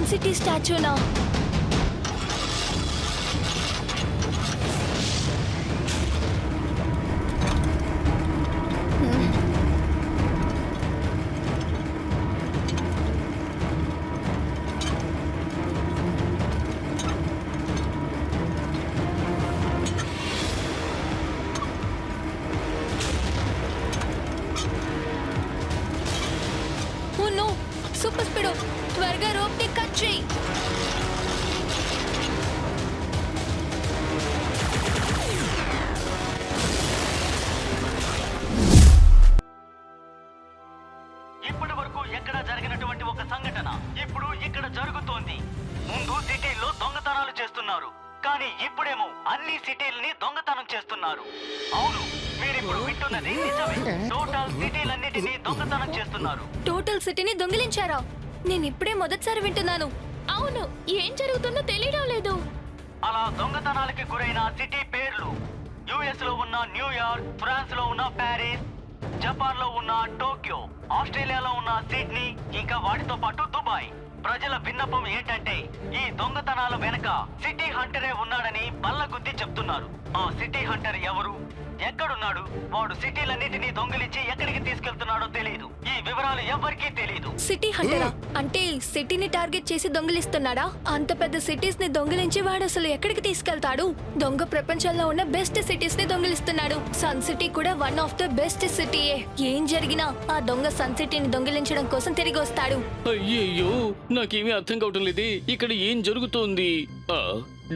Sun City స్టాచ్యూనా? Super speed, త్వరగా rope ని కట్ చేయి. ఇప్పటి వరకు ఎక్కడ జరిగినటువంటి ఒక సంఘటన ఇప్పుడు ఇక్కడ జరుగుతోంది. ముందు సిటీల్లో దొంగతనాలు చేస్తున్నారు, కానీ ఇప్పుడేమో అన్ని సిటీలని దొంగతనం చేస్తున్నారు. అవును, మీరిప్పుడు వింటున్నది నిజమే. టోటల్ సిటీలన్నిటినీ దొంగతనం చేస్తున్నారు. టోటల్ సిటీని దొంగిలించారా? నేను ఇప్పుడే మొదటిసారి వింటున్నాను. అవును, ఏం జరుగుతుందో తెలియడం లేదు. అలా దొంగతనాలకి గురైన సిటీ పేర్లు యుఎస్ లో ఉన్న న్యూయార్క్, ఫ్రాన్స్ లో ఉన్న ప్యారిస్, జపాన్ లో ఉన్న టోక్యో, ఆస్ట్రేలియాలో ఉన్న సిడ్నీ, ఇంకా వాటితో పాటు దుబాయ్. ప్రజల విన్నపం ఏంటంటే ఈ దొంగతనాల వెనక సిటీ హంటరే ఉన్నాడని బల్లగుద్ది చెప్తున్నారు. ఆ సిటీ హంటర్ ఎవరు, ఎక్కడున్నాడు, వాడు సిటీలన్నిటినీ దొంగిలించి ఎక్కడికి తీసుకెళ్తున్నాడో తెలియదు. ఈ వివరాలు ఎవ్వరికీ తెలియదు. సిటీ హంటరా అంటే సిటీని టార్గెట్ చేసి దొంగిలిస్తున్నాడా? అంత పెద్ద సిటీస్ ని దొంగిలించి వాడు అసలు ఎక్కడికి తీసుకెళ్తాడు? దొంగ ప్రపంచంలో ఉన్న బెస్ట్ సిటీస్ ని దొంగిలిస్తున్నాడు. సన్ సిటీ కూడా వన్ ఆఫ్ ద బెస్ట్ సిటీయే. ఏం జరిగినా ఆ దొంగ సన్ సిటీని దొంగిలించడం కోసం తిరిగి వస్తాడు. అయ్యయ్యో, నాకేమీ అర్థం కావటం లేదే. ఇక్కడ ఏం జరుగుతోంది?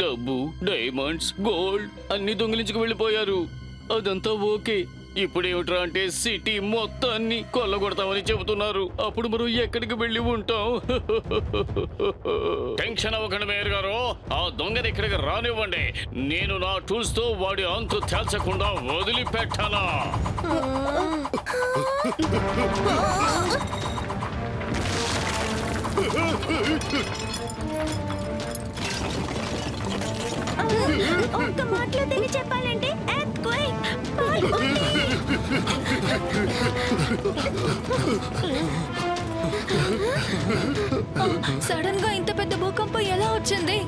డబ్బు, డైమండ్స్, గోల్డ్ అన్ని దొంగిలించుకు వెళ్ళిపోయారు. అదంతా ఓకే. ఇప్పుడేమిట్రా అంటే సిటీ మొత్తాన్ని కొల్లగొడతామని చెబుతున్నారు. అప్పుడు మనం ఎక్కడికి వెళ్ళి ఉంటాం? టెన్షన్ అవ్వకండి మేయర్ గారు, ఆ దొంగని ఇక్కడికి రానివ్వండి. నేను నా టూల్స్ తో వాడి అంతు తేల్చకుండా వదిలిపెట్టాలా? ఒక్క మాటలో దీన్ని చెప్పాలంటే సడన్ గా ఇంత పెద్ద భూకంపం ఎలా వచ్చింది?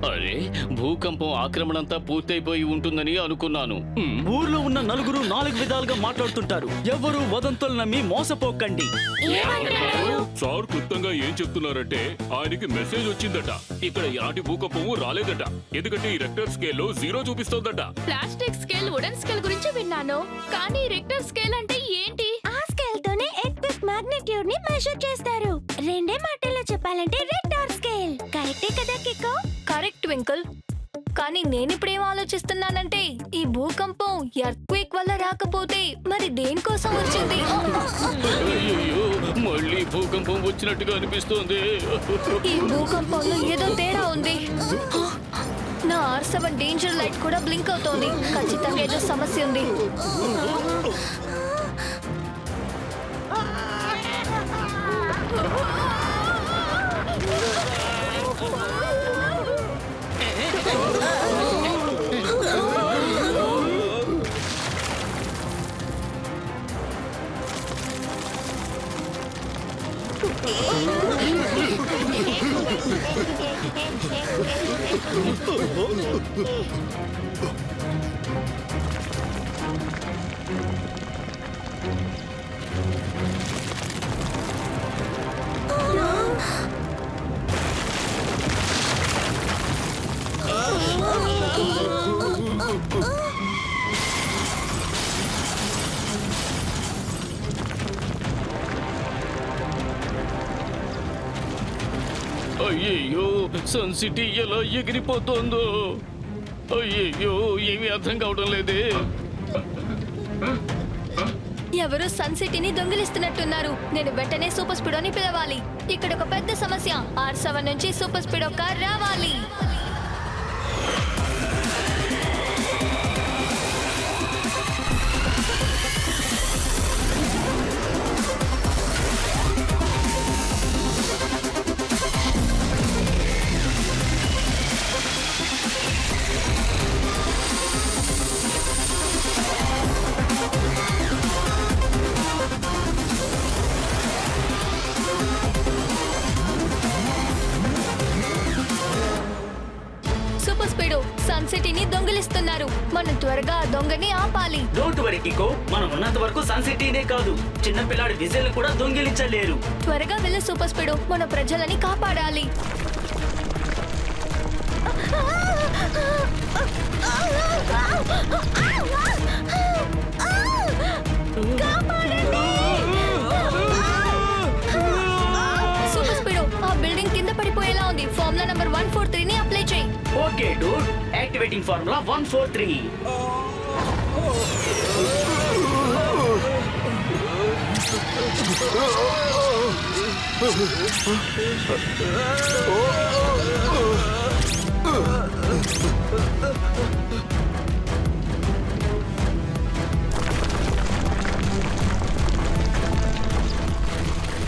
అరే, భూకంపం ఆక్రమణంతా పూర్తయిపోయి ఉంటుందని అనుకున్నాను. ఊర్లో ఉన్న నలుగురు 4 విధాలుగా మాట్లాడుతుంటారు. ఎవరు వదంతులు నమ్మి మోసపోకండి. సార్ క్లుప్తంగా ఏం చెప్తున్నారంటే ఆయనకి మెసేజ్ వచ్చిందట. ఇక్కడ ఎలాంటి భూకంపము రాలేదట, ఎందుకంటే ఈ రెక్టర్ స్కేల్ లో 0 చూపిస్తోందట. ప్లాస్టిక్ స్కేల్, వుడెన్ స్కేల్ గురించి విన్నాను, కానీ రెక్టర్ స్కేల్ అంటే ఏంటి? ఆ స్కేల్ తోనే ఎర్త్క్వేక్ మాగ్నిట్యూడ్ ని మెజర్ చేస్తారు. రెండే మాటల్లో చెప్పాలంటే రెక్టార్ స్కేల్. కరెక్టే కదా కిక్కో? Correct twinkle. కానీ నేనిప్పుడేం ఆలోచిస్తున్నానంటే ఈ భూకంపం ఎర్త్క్వేక్ వల్ల రాకపోతే మరి దేనికోసం వచ్చింది? అయ్యయ్యో, మళ్ళీ భూకంపం వచ్చినట్టుగా అనిపిస్తోంది. ఈ భూకంపంలో ఏదో తేడా ఉంది. నా R7 డేంజర్ లైట్ కూడా బ్లింక్ అవుతోంది. ఖచ్చితంగా ఏదో సమస్య ఉంది. అయ్యయ్యో, సన్ సిటీ ఎలా ఎగిరిపోతుందో. అయ్యయ్యో, ఏమీ అర్థం కావడం లేదే. ఎవరు సన్ సిటీని దొంగిలిస్తున్నట్టున్నారు. నేను వెంటనే సూపర్ స్పీడోని పిలవాలి. ఇక్కడ ఒక పెద్ద సమస్య. R7 నుంచి సూపర్ స్పీడో కార్ రావాలి. చేస్తున్నారు. మనం త్వరగా ఆ దొంగని ఆపాలి. డోంట్ వరీ కికో, మనం ఉన్నంత వరకు సన్ సిటీనే కాదు, చిన్న పిల్లాడి విజిల్ కూడా దొంగిలించలేరు. త్వరగా వెళ్ళి సూపర్ స్పీడ్, మన ప్రజలని కాపాడాలి. సూపర్ స్పీడ్, ఆ బిల్డింగ్ కింద పడిపోయేలా ఉంది. ఫార్ములా నంబర్ 143 ని అప్లై చేయి. Okay dude, activating formula 143.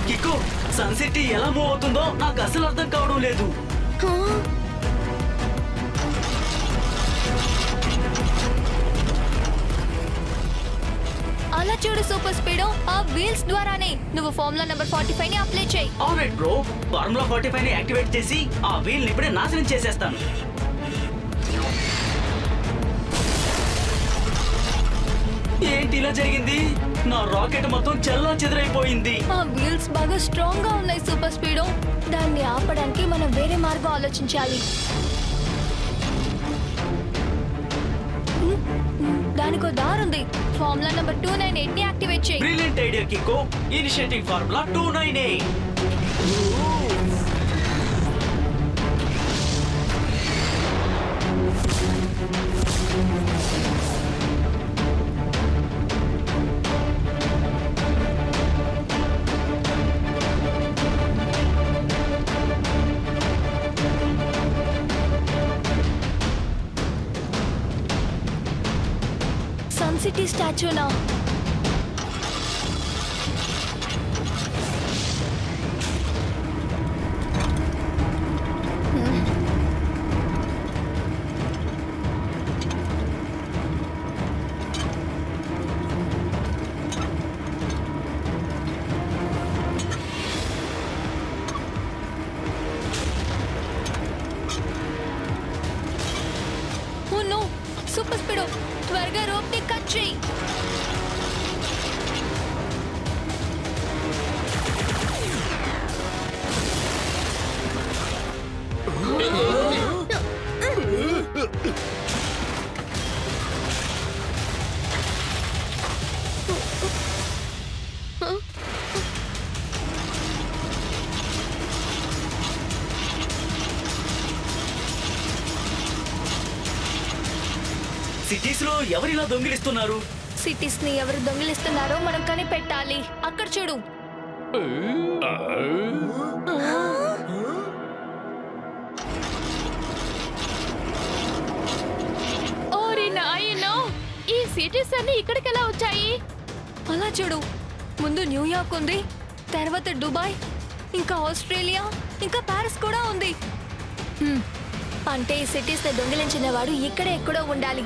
Kiko, Sun City ఎలా మూవ్ అవుతుందో నాకు అసలు అర్థం కావడం లేదు. అలా చూడు సూపర్ స్పీడ్, ఆ వీల్స్ ద్వారానే నువ్వు ఫార్ములా నంబర్ 45 ని అప్లై చేయి. ఆల్రైట్ బ్రో, ఫార్ములా 45 ని యాక్టివేట్ చేసి ఆ వీల్ ని ఇప్పుడే నాశనం చేసేస్తాను. ఏంటి ఇలా జరిగింది? నా రాకెట్ మొత్తం చెల్లా చెదరైపోయింది. ఆ వీల్స్ బాగా స్ట్రాంగ్ గా ఉన్నాయి సూపర్ స్పీడ్. దాన్ని ఆపడానికి మనం వేరే మార్గం ఆలోచించాలి. దానికో దారుంది. ఫార్ములా నంబర్ 298 ని యాక్టివేట్ చేయి. Brilliant idea Kiko, initiating formula 298. Sun City స్టాచ్యూనా? ఓ నో, సూపర్ స్పీడ్, త్వరగా రోప్ ని కట్ చేయి. సిటీస్ లో ఎవరిలా దొంగిలిస్తున్నారు? సిటీస్ ని ఎవరు దొంగిలిస్తున్నారో మనం కనిపెట్టాలి. అక్కడ చూడు. ఓరి నాయనో, ఈ సిటీస్ అన్ని ఇక్కడికి ఎలా వచ్చాయి? అలా చూడు, ముందు న్యూయార్క్ ఉంది, తర్వాత దుబాయ్, ఇంకా ఆస్ట్రేలియా, ఇంకా ప్యారిస్ కూడా ఉంది. అంటే ఈ సిటీస్ ని దొంగిలించిన వాడు ఇక్కడే ఎక్కడో ఉండాలి.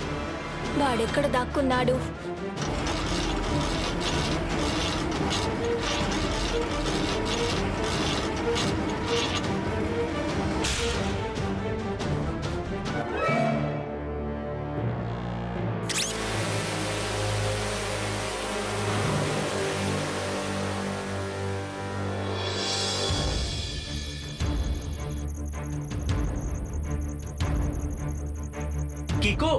వాడెక్కడ దాక్కున్నాడు? కికో,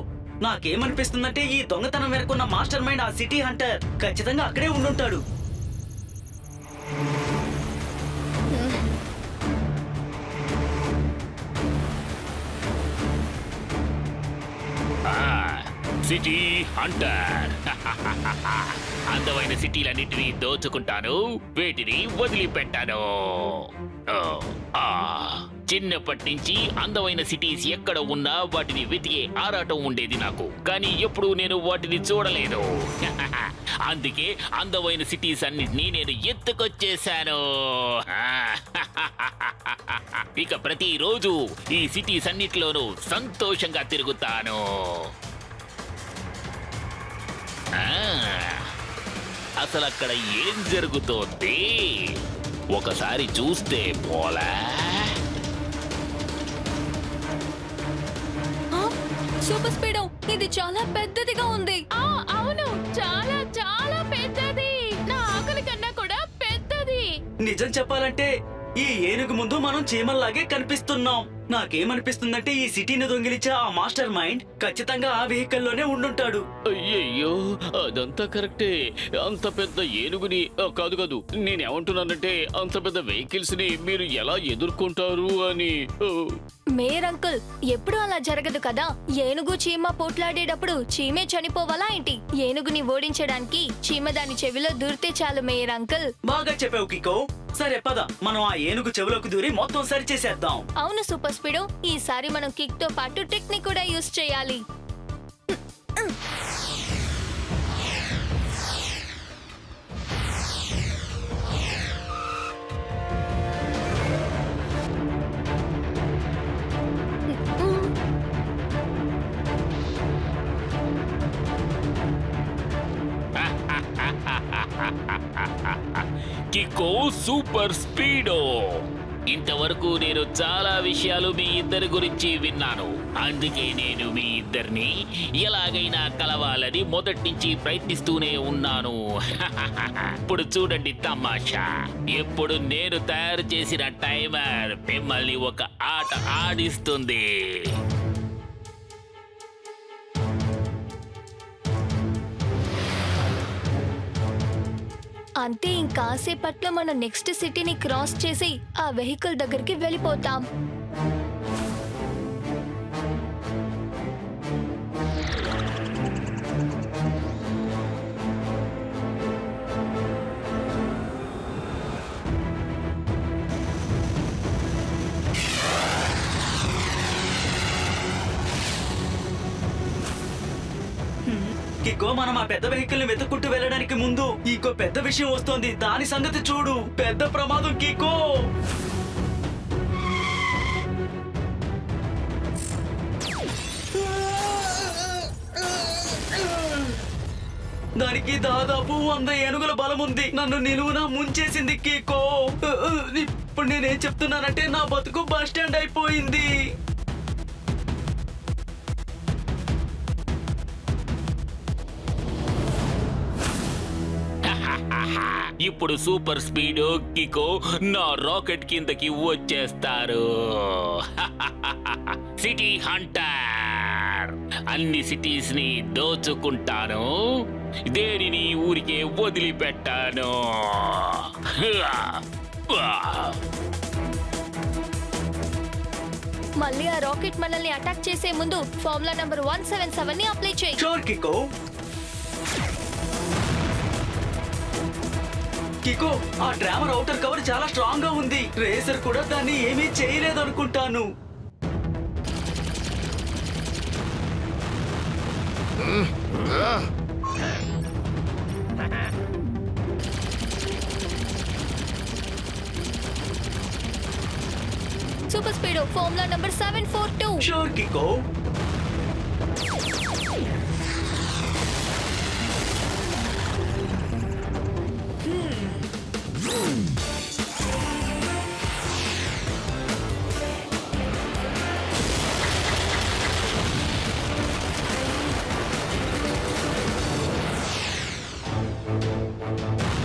నాకేమనిపిస్తుందంటే ఈ దొంగతనం వెనుకున్న మాస్టర్ మైండ్ ఆ సిటీ హంటర్ ఖచ్చితంగా అక్కడే ఉండుంటాడు. City Hunter. అందమైన సిటీలన్నింటినీ దోచుకుంటాను, వీటిని వదిలిపెట్టాను. చిన్నప్పటి నుంచి అందమైన సిటీస్ ఎక్కడ ఉన్నా వాటిని వెతికే ఆరాటం ఉండేది నాకు, కానీ ఎప్పుడూ నేను వాటిని చూడలేదు. అందుకే అందమైన సిటీస్ అన్నిటినీ నేను ఎత్తుకొచ్చేశాను. ఇక ప్రతిరోజు ఈ సిటీస్ అన్నిటిలోనూ సంతోషంగా తిరుగుతాను. అసలు అక్కడ ఏం జరుగుతోంది ఒకసారి చూస్తే పోలా. సూపర్ స్పీడో ఇది చాలా పెద్దదిగా ఉంది. అవును, చాలా చాలా పెద్దది. నా ఆకలి కన్నా కూడా పెద్దది. నిజం చెప్పాలంటే ఈ ఏనుగు ముందు మనం చీమల్లాగే కనిపిస్తున్నాం. నాకేమనిపిస్తుందంటే ఈ సిటీని దొంగిలించే ఆ మాస్టర్ మైండ్ ఖచ్చితంగా ఆ వెహికల్లోనే ఉండుంటాడు. అయ్యయ్యో అదంతా కరెక్టే. అంత పెద్ద ఏనుగుని కాదు నేనేమంటున్నానంటే అంత పెద్ద వెహికల్స్ ని మీరు ఎలా ఎదుర్కొంటారు అని. మేయర్ అంకుల్, ఎప్పుడు అలా జరగదు కదా. ఏనుగు చీమ పోట్లాడేటప్పుడు చీమే చనిపోవాలా ఏంటి? ఏనుగుని ఓడించడానికి చీమ దాని చెవిలో దూరితే చాలు మేయర్ అంకుల్. బాగా చెప్పావు కికో. సరే పద, మనం ఆ ఏనుగు చెవులోకి దూరి మొత్తం సరి చేసేద్దాం. అవును సూపర్ స్పీడో, ఈసారి మనం కిక్ తో పాటు ట్రిక్ ని కూడా యూజ్ చేయాలి. కికో సూపర్ స్పీడో. ఇంతవరకు నేను చాలా విషయాలు మీ ఇద్దరి గురించి విన్నాను. అందుకే నేను మీ ఇద్దరిని ఎలాగైనా కలవాలని మొదటి నుంచి ప్రయత్నిస్తూనే ఉన్నాను. ఇప్పుడు చూడండి తమాషా. ఇప్పుడు నేను తయారు చేసిన టైమర్ మిమ్మల్ని ఒక ఆట ఆడిస్తుంది. అంతే, ఇంకాసేపట్లో మనం నెక్స్ట్ సిటీని క్రాస్ చేసి ఆ వెహికల్ దగ్గరికి వెళ్ళిపోతాం. కికో, మనం ఆ పెద్ద వెహికల్ ని వెతుక్కుంటూ వెళ్ళడానికి ముందు ఇంకో పెద్ద విషయం వస్తోంది. దాని సంగతి చూడు. పెద్ద ప్రమాదం కికో. దానికి దాదాపు 100 ఏనుగుల బలం ఉంది. నన్ను నిలువునా ముంచేసింది కికో. ఇప్పుడు నేనేం చెప్తున్నానంటే నా బతుకు బస్ స్టాండ్ అయిపోయింది. ఇప్పుడు సూపర్ స్పీడో కికో నా రాకెట్ కిందకి వచ్చేస్తారు. City Hunter. అన్ని సిటీస్ ని దోచుకుంటాను, దేనిని ఊరికే వదిలిపెట్టాను. మళ్ళీ ఆ రాకెట్ మనల్ని అటాక్ చేసే ముందు ఫార్ములా నంబర్ 177 ని అప్లై చేయి. Sure Kiko. కికో, ఆ డ్రామర్ అవుటర్ కవర్ చాలా స్ట్రాంగ్ గా ఉంది. రేసర్ కూడా దాన్ని ఏమీ చేయలేదు అనుకుంటాను. Super speedo, formula number 742. Sure Kiko.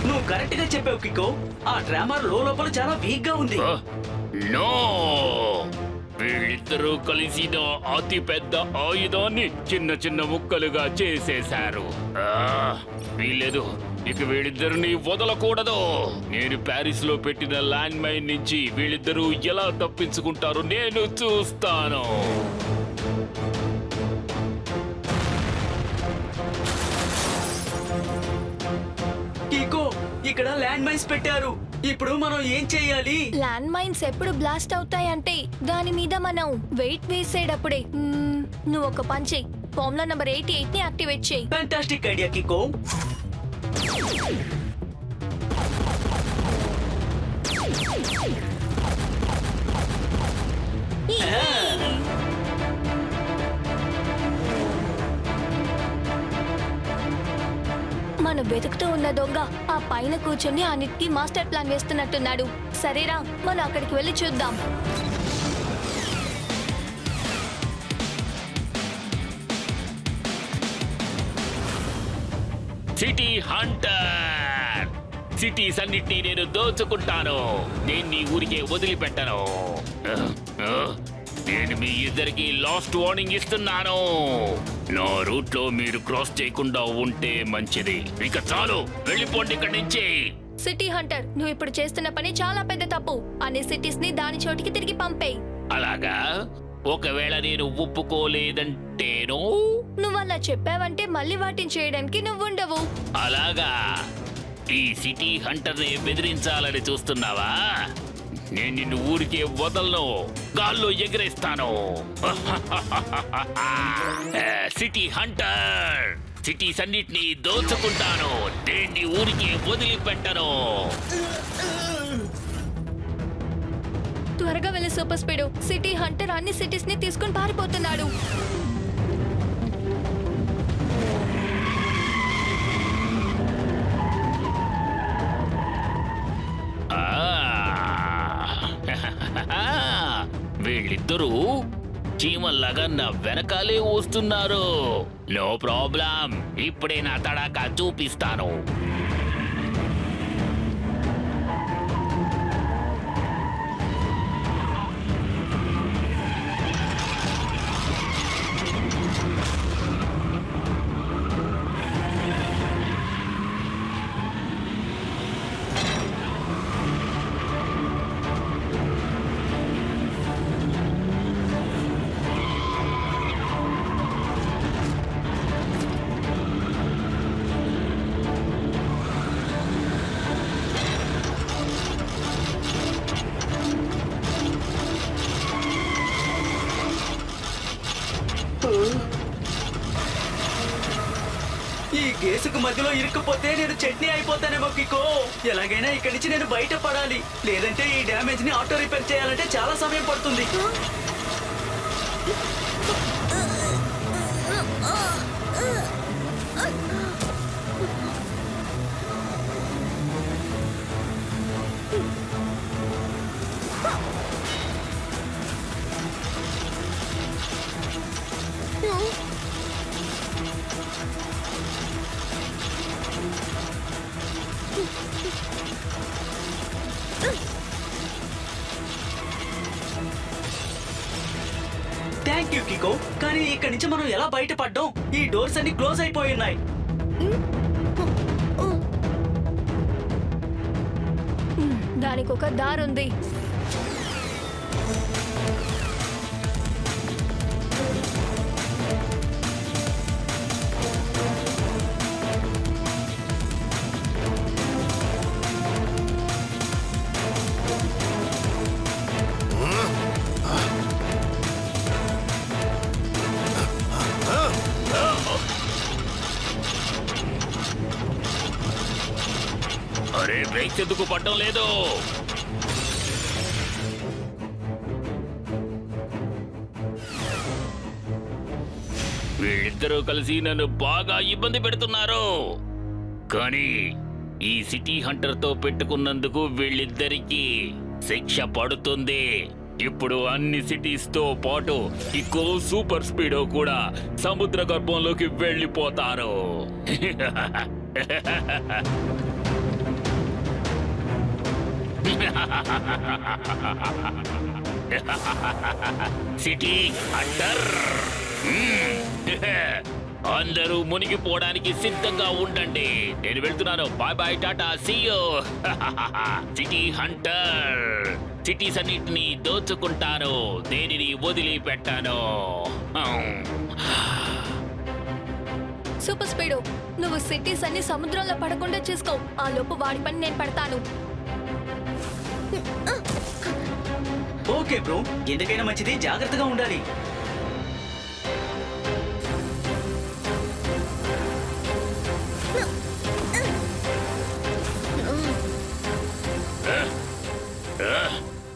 నువ్వు కరెక్ట్ గా చెప్పావు కికో. ఆ డ్రామర్ లోపల చాలా వీక్ గా ఉంది. నో, వీళ్ళిద్దరూ కలిసి నా అతి పెద్ద ఆయుధాన్ని చిన్న చిన్న ముక్కలుగా చేసేశారు. వీళ్ళేదో ఇక వీళ్ళిద్దరిని వదలకూడదు. నేను ప్యారిస్ లో పెట్టిన ల్యాండ్ మైన్ నుంచి వీళ్ళిద్దరూ ఎలా తప్పించుకుంటారో నేను చూస్తాను. కికో, ఇక్కడ ల్యాండ్ మైన్స్ పెట్టారు. ఇప్పుడు మనం ఏం చెయ్యాలి? ల్యాండ్ మైన్స్ ఎప్పుడు బ్లాస్ట్ అవుతాయంటే దాని మీద మనం వెయిట్ వేసేటప్పుడే. నువ్వు ఒక పని చెయ్యి, ఫార్ములా నంబర్ 88 ని యాక్టివేట్ చేయి. Fantastic idea Kiko. మనం వెతుకుతూ ఉన్న దొంగ ఆ పైన కూర్చొని అన్నిటికీ మాస్టర్ ప్లాన్ వేస్తున్నట్టున్నాడు. సరేరా, మనం అక్కడికి వెళ్ళి చూద్దాం. City hunter. సిటీస్ అన్నిటినీ నేను దోచుకుంటాను. నేను ఈ ఊరికే వదిలిపెట్టను. నేను మీ ఇద్దరికి లాస్ట్ వార్నింగ్ ఇస్తున్నాను. నా రూట్ లో మీరు క్రాస్ చేయకుండా ఉంటే మంచిది. ఇక చాలు, వెళ్ళిపోండి ఇక్కడి నుంచి. సిటీ హంటర్, నువ్వు ఇప్పుడు చేస్తున్న పని చాలా పెద్ద తప్పు. అన్ని సిటీస్ ని దాని చోటికి తిరిగి పంపేయి. అలాగా? ఒకవేళ నేను ఒప్పుకోలేదంటేను? నువ్వు అలా చెప్పావంటే మళ్ళీ వాటిని చేయడానికి నువ్వుండవు. అలాగా? ఈ సిటీ హంటర్ ని బెదిరించాలని చూస్తున్నావా? నేను నిన్ను ఊరికే వదలను, గాల్లో ఎగిరేస్తాను. సిటీ హంటర్, సిటీస్ అన్నిటినీ దోచుకుంటాను. దేన్ని ఊరికే వదిలిపెట్టను. త్వరగా వెళ్ళి సూపర్ స్పీడ్. సిటీ హంటర్ అన్ని సిటీస్ ని తీసుకుని పారిపోతున్నాడు. వీళ్ళిద్దరూ చీమల్లాగా నా వెనకాలే వస్తున్నారు. నో ప్రాబ్లం, ఇప్పుడే నా తడాకా చూపిస్తాను. ఈ గేసుకు మధ్యలో ఇరుక్కుపోతే నేను చట్నీ అయిపోతానేమో కికో. ఎలాగైనా ఇక్కడి నుంచి నేను బయట పడాలి, లేదంటే ఈ డ్యామేజ్ ని ఆటో రిపేర్ చేయాలంటే చాలా సమయం పడుతుంది. Thank you Kiko. కానీ ఇక్కడి నుంచి మనం ఎలా బయటపడ్డాం? ఈ డోర్స్ అన్ని క్లోజ్ అయిపోయి ఉన్నాయి. దానికి ఒక దారుంది. అరే, బ్రేక్స్ ఎందుకు పడడం లేదు? వీళ్ళిద్దరూ కలిసి నన్ను బాగా ఇబ్బంది పెడుతున్నారు. కానీ ఈ సిటీ హంటర్ తో పెట్టుకున్నందుకు వీళ్ళిద్దరికీ శిక్ష పడుతుంది. ఇప్పుడు అన్ని సిటీస్ తో పాటు ఇకో సూపర్ స్పీడో కూడా సముద్ర గర్భంలోకి వెళ్ళిపోతారు. సిటీ హంటర్, అందరూ మునిగిపోవడానికి సిద్ధంగా ఉండండి. నేను వెళ్తున్నాను. Bye bye, tata, see you. City hunter, cities అన్నిటినీ దోచుకుంటాను, దేనిని వదిలిపెట్టాను. సూపర్ స్పీడ్, నువ్వు సిటీస్ అన్ని సముద్రంలో పడకుండా చూసుకో. ఆ లోపు వాడి పని నేను పడతాను. ఓకే బ్రో, ఎందుకైనా మంచిది జాగ్రత్తగా ఉండాలి.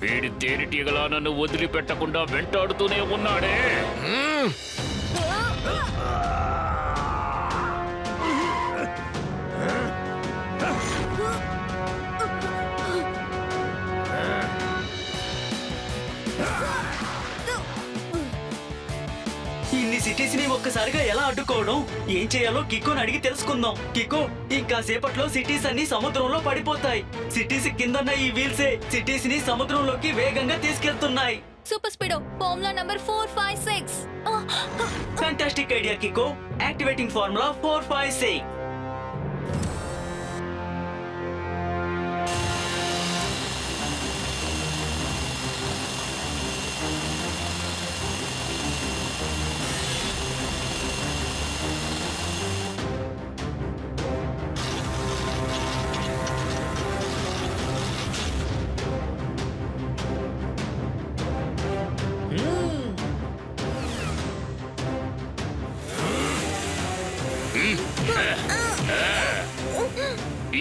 వీడి తేనెటీగలా నన్ను వదిలిపెట్టకుండా వెంటాడుతూనే ఉన్నాడే. ఇన్ని సిటీస్ ని ఒక్కసారిగా ఎలా అడ్డుకోవడం, ఏం చేయాలో కికోని అడిగి తెలుసుకుందాం. కికో, ఇంకా సేపట్లో సిటీస్ అన్ని సముద్రంలో పడిపోతాయి. సిటీస్ కిందన్న ఈ వీల్సే సిటీస్ ని సముద్రంలోకి వేగంగా తీసుకెళ్తున్నాయి. Super speedo formula number 456. Fantastic idea Kiko. Activating formula 456.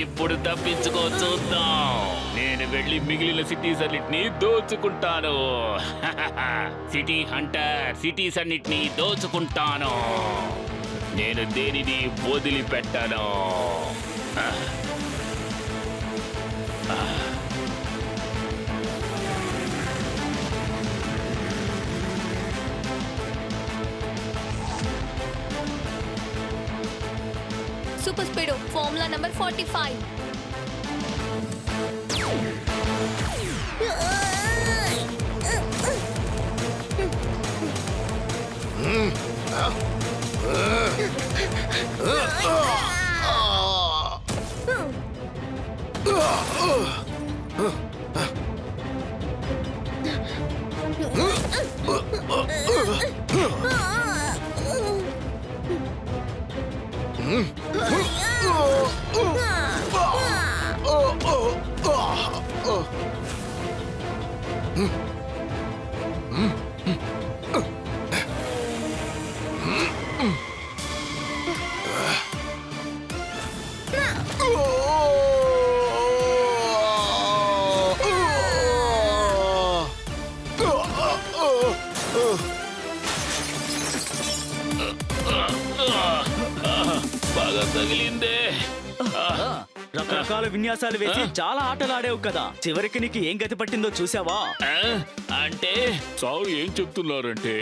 ఇప్పుడు తప్పించుకో చూద్దాం. నేను వెళ్ళి మిగిలిన సిటీస్ అన్నిటినీ దోచుకుంటాను. సిటీ హంటర్, సిటీస్ అన్నిటినీ దోచుకుంటాను. నేను దేనిని వదిలిపెట్టను. Super speedo formula number 45. బాగా తగిలిందే. రకరకాల విన్యాసాలు వేసి చాలా ఆటలు ఆడేవు కదా, చివరికి నీకు ఏం గతి పట్టిందో చూసావా? అంటే సార్ ఏం చెప్తున్నారంటే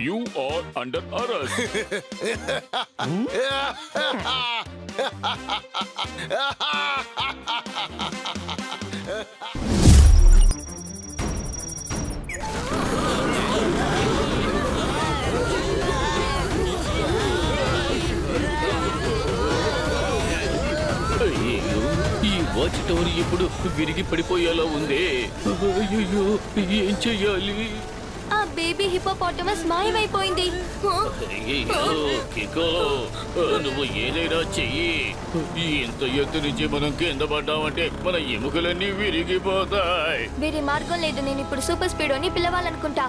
యు ఆర్ అండర్ అరెస్ట్. అయ్యో, ఈ వాచ్ టవర్ ఇప్పుడు విరిగి పడిపోయేలా ఉంది. అయ్యో, ఏం చెయ్యాలి? ఆ బేబీ హిపోపాటమస్ మాయమైపోయింది. అయ్యో, కికో, నువ్వు ఏదైనా చెయ్యి. ఇంత ఎత్తు నుంచి మనం కింద పడ్డామంటే మన ఎముకలన్నీ విరిగిపోతాయి. వేరే మార్గం లేదు. నేను ఇప్పుడు సూపర్ స్పీడోని పిలవాలనుకుంటా.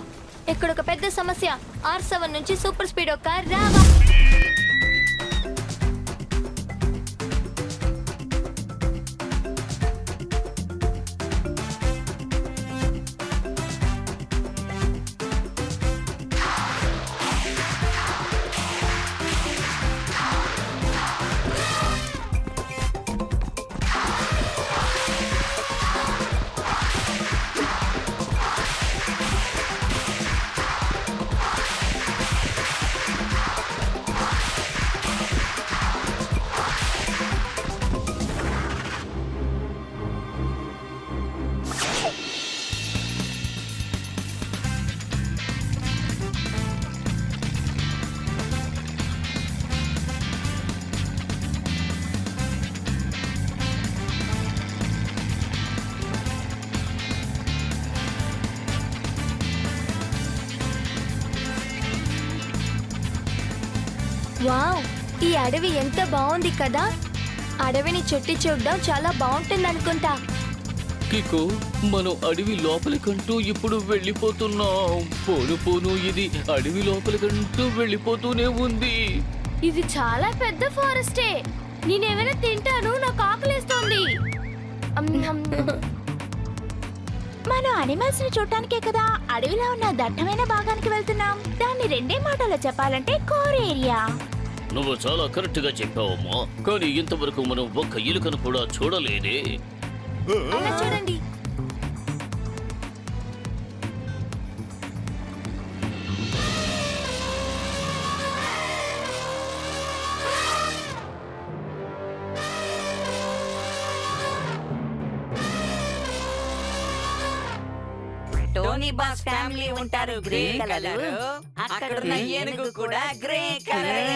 ఇక్కడ ఒక పెద్ద సమస్య. R7 నుంచి సూపర్ స్పీడో కార్ రావా. వావ్, ఈ అడవి ఎంత బాగుంది కదా. అడవిని చుట్టి చూడడం చాలా బాగుంటుంది అనుకుంటా. కికో, మనం అడవి లోపలికంటూ ఇప్పుడు వెళ్ళిపోతున్నాం. పోను పోను ఇది అడవి లోపలికంటూ వెళ్ళిపోతూనే ఉంది. ఇది చాలా పెద్ద ఫారెస్టే. నేనేమైనా తింటాను, నాకు ఆకలేస్తోంది. మనం అనిమల్స్ ని చూడటానికే కదా అడవిలో ఉన్న దట్టమైన భాగానికి వెళ్తున్నాం. దాన్ని రెండే మాటలో చెప్పాలంటే కోర్ ఏరియా. నువ్వు చాలా కరెక్ట్ గా చెప్పావమ్మా, కానీ ఇంతవరకు మనం ఒక్క ఎలుకను కూడా చూడలేదే. అలా చూడండి. టోనీ బాస్ ఫ్యామిలీ ఉంటారు గ్రే కలర్, అక్కడున్న ఏనుగు కూడా గ్రే కలర్.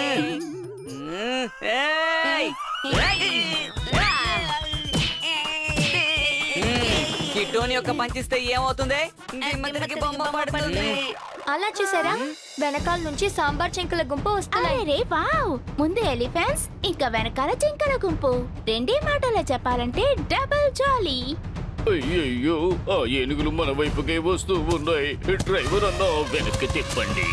ఈ టోనీ యొక్క పంచిస్తే ఏమవుతుంది? దిమ్మతికి బొమ్మ పడుతుంది. అలా చూసారా, వెనకాల నుంచి సాంబార్ చెంకుల గుంపు వస్తున్నాయి. అరే వావ్, ముందు ఎలిఫెంట్స్ ఇంకా వెనకాల జింకల గుంపు. రెండే మాటలో చెప్పాలంటే డబుల్ జాలీ. అయ్యయ్యో, ఆ ఏనుగులు మన వైపుకే వస్తూ ఉన్నాయి. డ్రైవర్ అన్న వెనక్కి తిప్పండి.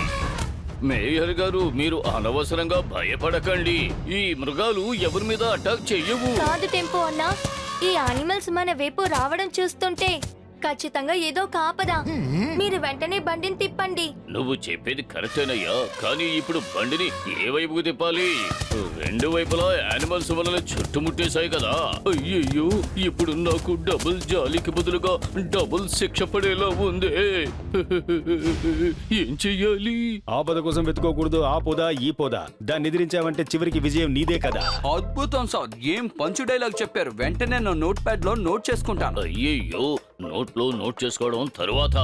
మేయర్ గారు, మీరు అనవసరంగా భయపడకండి. ఈ మృగాలు ఎవరి మీద అటాక్ చెయ్యవు. కాదు టెంపో అన్నా, ఈ యానిమల్స్ మన వైపు రావడం చూస్తుంటే ఖచ్చితంగా ఏదో కాపదా. మీరు వెంటనే బండిని తిప్పండి. నువ్వు చెప్పేది కరెక్టేనయ్యా, కానీ ఇప్పుడు బండిని ఏ వైపుకు తిప్పాలి? రెండు వైపులా యానిమల్స్ మనల్ని చుట్టుముట్టేశాయి కదా. అయ్యయ్యో, ఇప్పుడు నాకు డబుల్ జాలీకి బదులుగా డబుల్ శిక్ష పడేలా ఉందే. ఏం చెయ్యాలి? ఆపద కోసం వెతుకోకూడదు. ఆ పొద ఈ పొద, దాన్ని ఎదిరించావంటే చివరికి విజయం నీదే కదా. అద్భుతం సార్, ఏం పంచు డైలాగ్ చెప్పారు. వెంటనే నా నోట్ ప్యాడ్ లో నోట్ చేసుకుంటాను. అయ్యయ్యో, నోట్లో నోట్ చేసుకోవడం తరువాత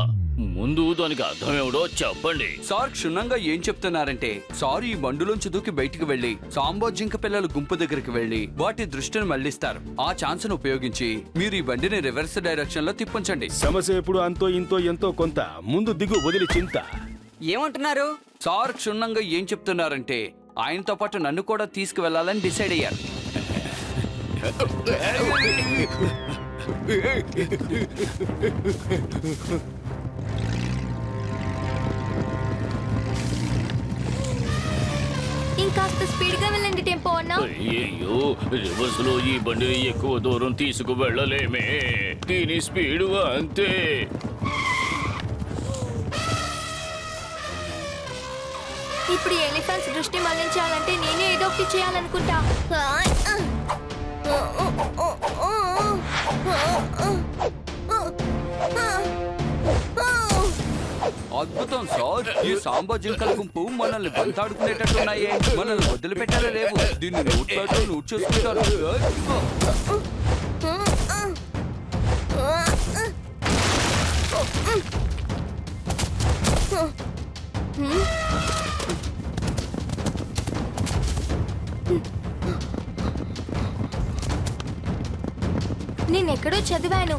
ముందు దానికి అర్థమేమిటో చెప్పండి. సార్ క్షుణ్ణంగా ఏం చెప్తున్నారంటే, సార్ ఈ బండులోంచి దూకి బయటికి వెళ్లి సాంబార్ జింక పిల్లల గుంపు దగ్గరికి వెళ్లి వాటి దృష్టిని మళ్లిస్తారు. ఆ ఛాన్స్ ను ఉపయోగించి మీరు ఈ బండిని రివర్స్ డైరెక్షన్ లో తిప్పించండి. సమస్య ఎప్పుడు అంతో ఇంతో ఎంతో కొంత. ముందు దిగు, వదిలి చింత. ఏమంటున్నారు? సార్ క్షుణ్ణంగా ఏం చెప్తున్నారంటే, ఆయనతో పాటు నన్ను కూడా తీసుకువెళ్లాలని డిసైడ్ అయ్యారు. ఇంకాస్త స్పీడ్ గా వెళ్ళండి టెంపో అన్నా. అయ్యయ్యో, రివర్స్ లో ఈ బండిని ఎక్కువ దూరం తీసుకు వెళ్ళలేమే. దీని స్పీడ్ అంతే. ఇప్పుడు ఎలిఫెంట్స్ దృష్టి మళ్లించాలంటే నేనే ఏదో ఒకటి చేయాలనుకుంటా. అద్భుతం సార్, ఈ సాంబార్ జింకల గుంపు మనల్ని బంతాడుకునేటట్టున్నాయే. మనల్ని వదిలిపెట్టారా లేవు. దీన్ని నోట్ ప్యాడ్ లో నోట్ చేసుకుంటారు. నేనెక్కడో చదివాను,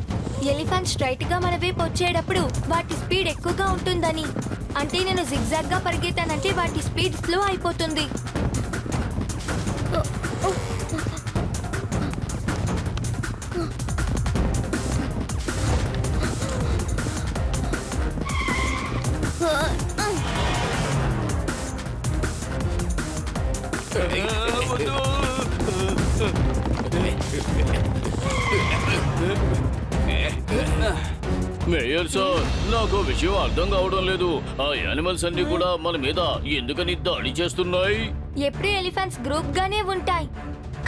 ఎలిఫెంట్ స్ట్రైట్ గా మన వైపు వచ్చేటప్పుడు వాటి స్పీడ్ ఎక్కువగా ఉంటుందని. అంటే నేను జిగ్జాగ్ గా పరిగెత్తానంటే వాటి స్పీడ్ స్లో అయిపోతుంది. మేయర్ సార్, నాకు విషయం అర్థం కావడం లేదు. ఆ యానిమల్స్ అన్ని కూడా మన మీద ఎందుకని దాడి చేస్తున్నాయి? ఎప్పుడూ ఎలిఫెంట్స్ గ్రూప్ గానే ఉంటాయి,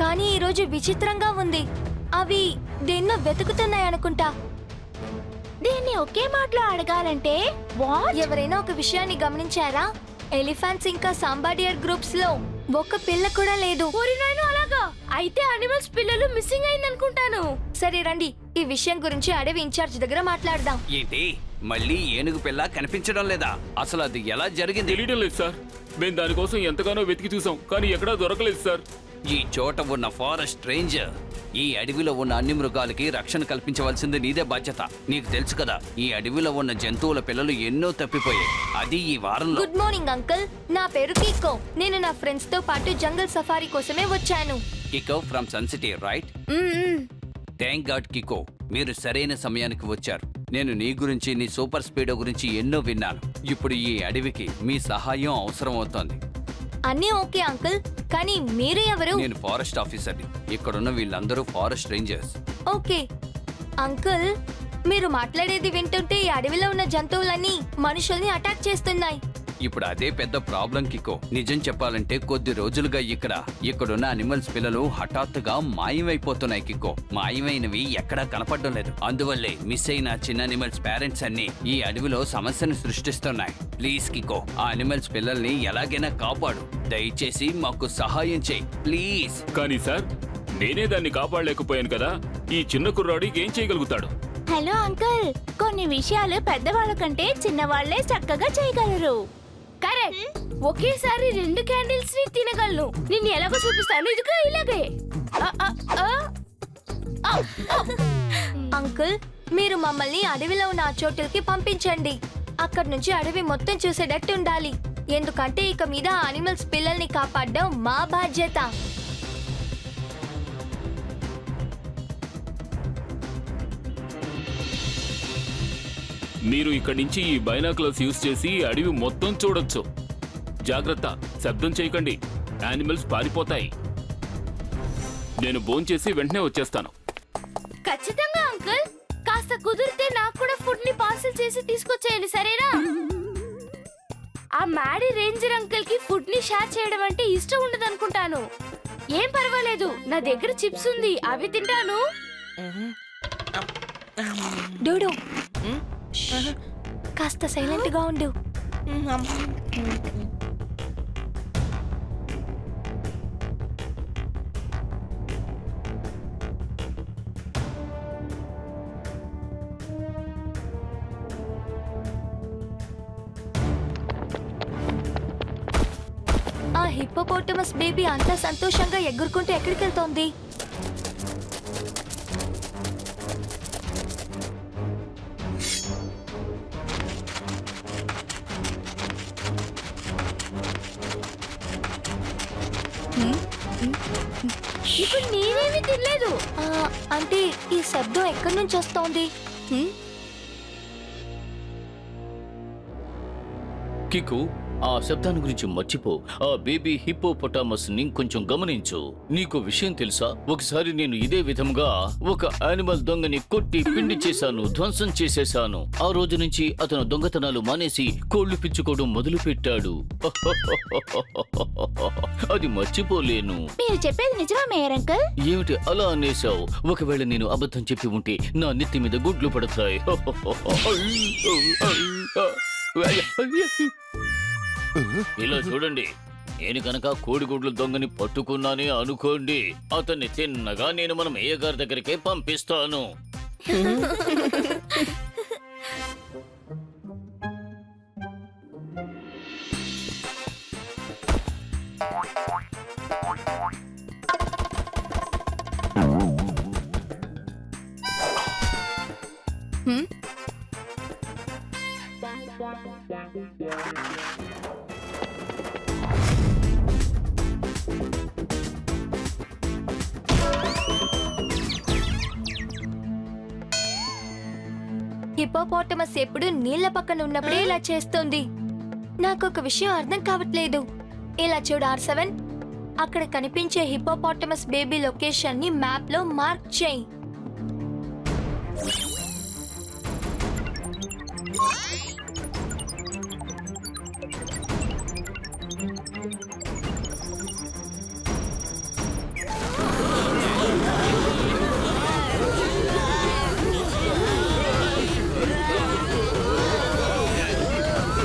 కానీ ఈ రోజు విచిత్రంగా ఉంది. అవి దేన్నో వెతుకుతున్నాయి అనుకుంటా. దీన్ని ఒకే మాటలో అడగాలంటే వాట్? ఎవరైనా ఒక విషయాన్ని గమనించారా? ఎలిఫెంట్స్ ఇంకా సాంబాడియర్ గ్రూప్స్ లో ఒక్క పిల్ల కూడా లేదు. అలాగా అయితే అనిమల్స్ పిల్లలు మిస్సింగ్ అయిందనుకుంటాను. సరే రండి, ఈ విషయం గురించి అడవి ఇన్ఛార్జ్ దగ్గర మాట్లాడదాం. ఏంటి, మళ్ళీ ఏనుగు పిల్ల కనిపించడం లేదా? అసలు అది ఎలా జరిగింది? తెలియడం లేదు సార్. మేము దానికోసం ఎంతగానో వెతికి చూసాం, కానీ ఎక్కడా దొరకలేదు సార్. ఈ చోట ఉన్న ఫారెస్ట్ రేంజర్, ఈ అడవిలో ఉన్న అన్ని మృగాలకి రక్షణ కల్పించవలసింది నీదే బాధ్యత. నీకు తెలుసు కదా, ఈ అడవిలో ఉన్న జంతువుల పిల్లలు ఎన్నో తప్పిపోయాయి. అది ఈ వారంలో. గుడ్ మార్నింగ్ అంకుల్, నా పేరు కిక్కో. నేను నా ఫ్రెండ్స్ తో పాటు జంగల్ సఫారీ కోసమే వచ్చాను. Kiko from Sun City, right? Thank God Kiko, మీరు సరైన సమయానికి వచ్చారు. నేను నీ గురించి, నీ సూపర్ స్పీడో గురించి ఎన్నో విన్నాను. ఇప్పుడు ఈ అడవికి మీ సహాయం అవసరం అవుతోంది. అన్నీ ఓకే అంకుల్, కానీ మీరు ఎవరు? నేను ఫారెస్ట్ ఆఫీసర్ని. ఇక్కడున్న వీళ్ళందరూ ఫారెస్ట్ రేంజర్స్. ఓకే అంకుల్, మీరు మాట్లాడేది వింటుంటే ఈ అడవిలో ఉన్న జంతువులన్నీ మనుషుల్ని అటాక్ చేస్తున్నాయి. ఇప్పుడు అదే పెద్ద ప్రాబ్లం కికో. నిజం చెప్పాలంటే కొద్ది రోజులుగా ఇక్కడున్న అనిమల్స్ పిల్లలు హఠాత్తుగా మాయమైపోతున్నాయి కికో. మాయమైనవి ఎక్కడా కనపడడం లేదు. అందువల్లే మిస్ అయిన చిన్న అనిమల్స్ పేరెంట్స్ అన్ని ఈ అడవిలో సమస్యను సృష్టిస్తున్నాయి. ప్లీజ్ కికో, ఆ అనిమల్స్ పిల్లల్ని ఎలాగైనా కాపాడు. దయచేసి మాకు సహాయం చేయి ప్లీజ్. కానీ సార్, నేనే దాన్ని కాపాడలేకపోయాను కదా. ఈ చిన్న కుర్రాడికి ఏం చేయగలుగుతాడు? హలో అంకుల్, కొన్ని విషయాలు పెద్దవాళ్ళ కంటే చిన్నవాళ్లే చక్కగా చేయగలరు. కరెక్ట్. ఒకేసారి 2 క్యాండిల్స్ ని తినగలను. నిన్ను ఎలాగో చూపిస్తాను. ఇదిగో ఇలాగే. ఆ, ఆ, ఆ. ఆ, ఆ. అంకుల్, మీరు మమ్మల్ని అడవిలో ఉన్న ఆ చోటుకి పంపించండి. అక్కడి నుంచి అడవి మొత్తం చూసేటట్టు ఉండాలి. ఎందుకంటే ఇక మీద అనిమల్స్ పిల్లల్ని కాపాడడం మా బాధ్యత. మీరు ఇక్కడి నుంచి ఈ బైనాకులర్స్ యూజ్ చేసి అడవి మొత్తం చూడొచ్చు. జాగ్రత్త, శబ్దం చేయకండి, యానిమల్స్ పారిపోతాయి. నేను భోంచేసి వెంటనే వచ్చేస్తాను. ఖచ్చితంగా అంకుల్. కాస్త కుదిరితే నాకు కూడా ఫుడ్ ని పార్సల్ చేసి తీసుకొచ్చేయండి, సరేనా? ఆ మ్యాడీ రేంజర్ అంకుల్ కి ఫుడ్ ని షేర్ చేయడం అంటే ఇష్టం ఉండదు అనుకుంటాను. ఏం పర్వాలేదు, నా దగ్గర చిప్స్ ఉంది, అవి తింటాను. డూడు, కాస్త సైలెంట్ గా ఉండు. ఆ హిప్పోపోటమస్ బేబీ అంతా సంతోషంగా ఎగురుకుంటూ ఎక్కడికి వెళ్తోంది? ఇప్పుడు నేనేమి తినలేదు. అంటే ఈ శబ్దం ఎక్కడి నుంచి వస్తోంది? కికు, ఆ శబ్దాన్ని గురించి మర్చిపో. ఆ బేబీ హిప్పోపొటామస్ ని కొంచెం గమనించు. నీకు విషయం తెలుసా, ఒకసారి నేను ఇదే విధంగా ఒక యానిమల్ దొంగని కొట్టి పిండి చేశాను, ధ్వంసం చేసేశాను. ఆ రోజు నుంచి అతను దొంగతనాలు మానేసి కోళ్లు పిచ్చుకోవడం మొదలు పెట్టాడు. అది మర్చిపోలేను. మీరు చెప్పేది నిజమా మేయర్ అంకుల్? ఏమిటి అలా అనేశావు? ఒకవేళ నేను అబద్ధం చెప్పి ఉంటే నా నెత్తి మీద గుడ్లు పడతాయి. ఇలా చూడండి, నేను కనుక కోడిగుడ్లు దొంగని పట్టుకున్నానే అనుకోండి, అతన్ని తిన్నగా నేను మన మేయ గారి దగ్గరికే పంపిస్తాను. హిప్పోపోటమస్ ఎప్పుడు నీళ్ల పక్కన ఉన్నప్పుడే ఇలా చేస్తుంది. నాకు ఒక విషయం అర్థం కావట్లేదు. ఇలా చూడు R7, అక్కడ కనిపించే హిప్పోపోటమస్ బేబీ లొకేషన్ ని మ్యాప్ లో మార్క్ చేయి.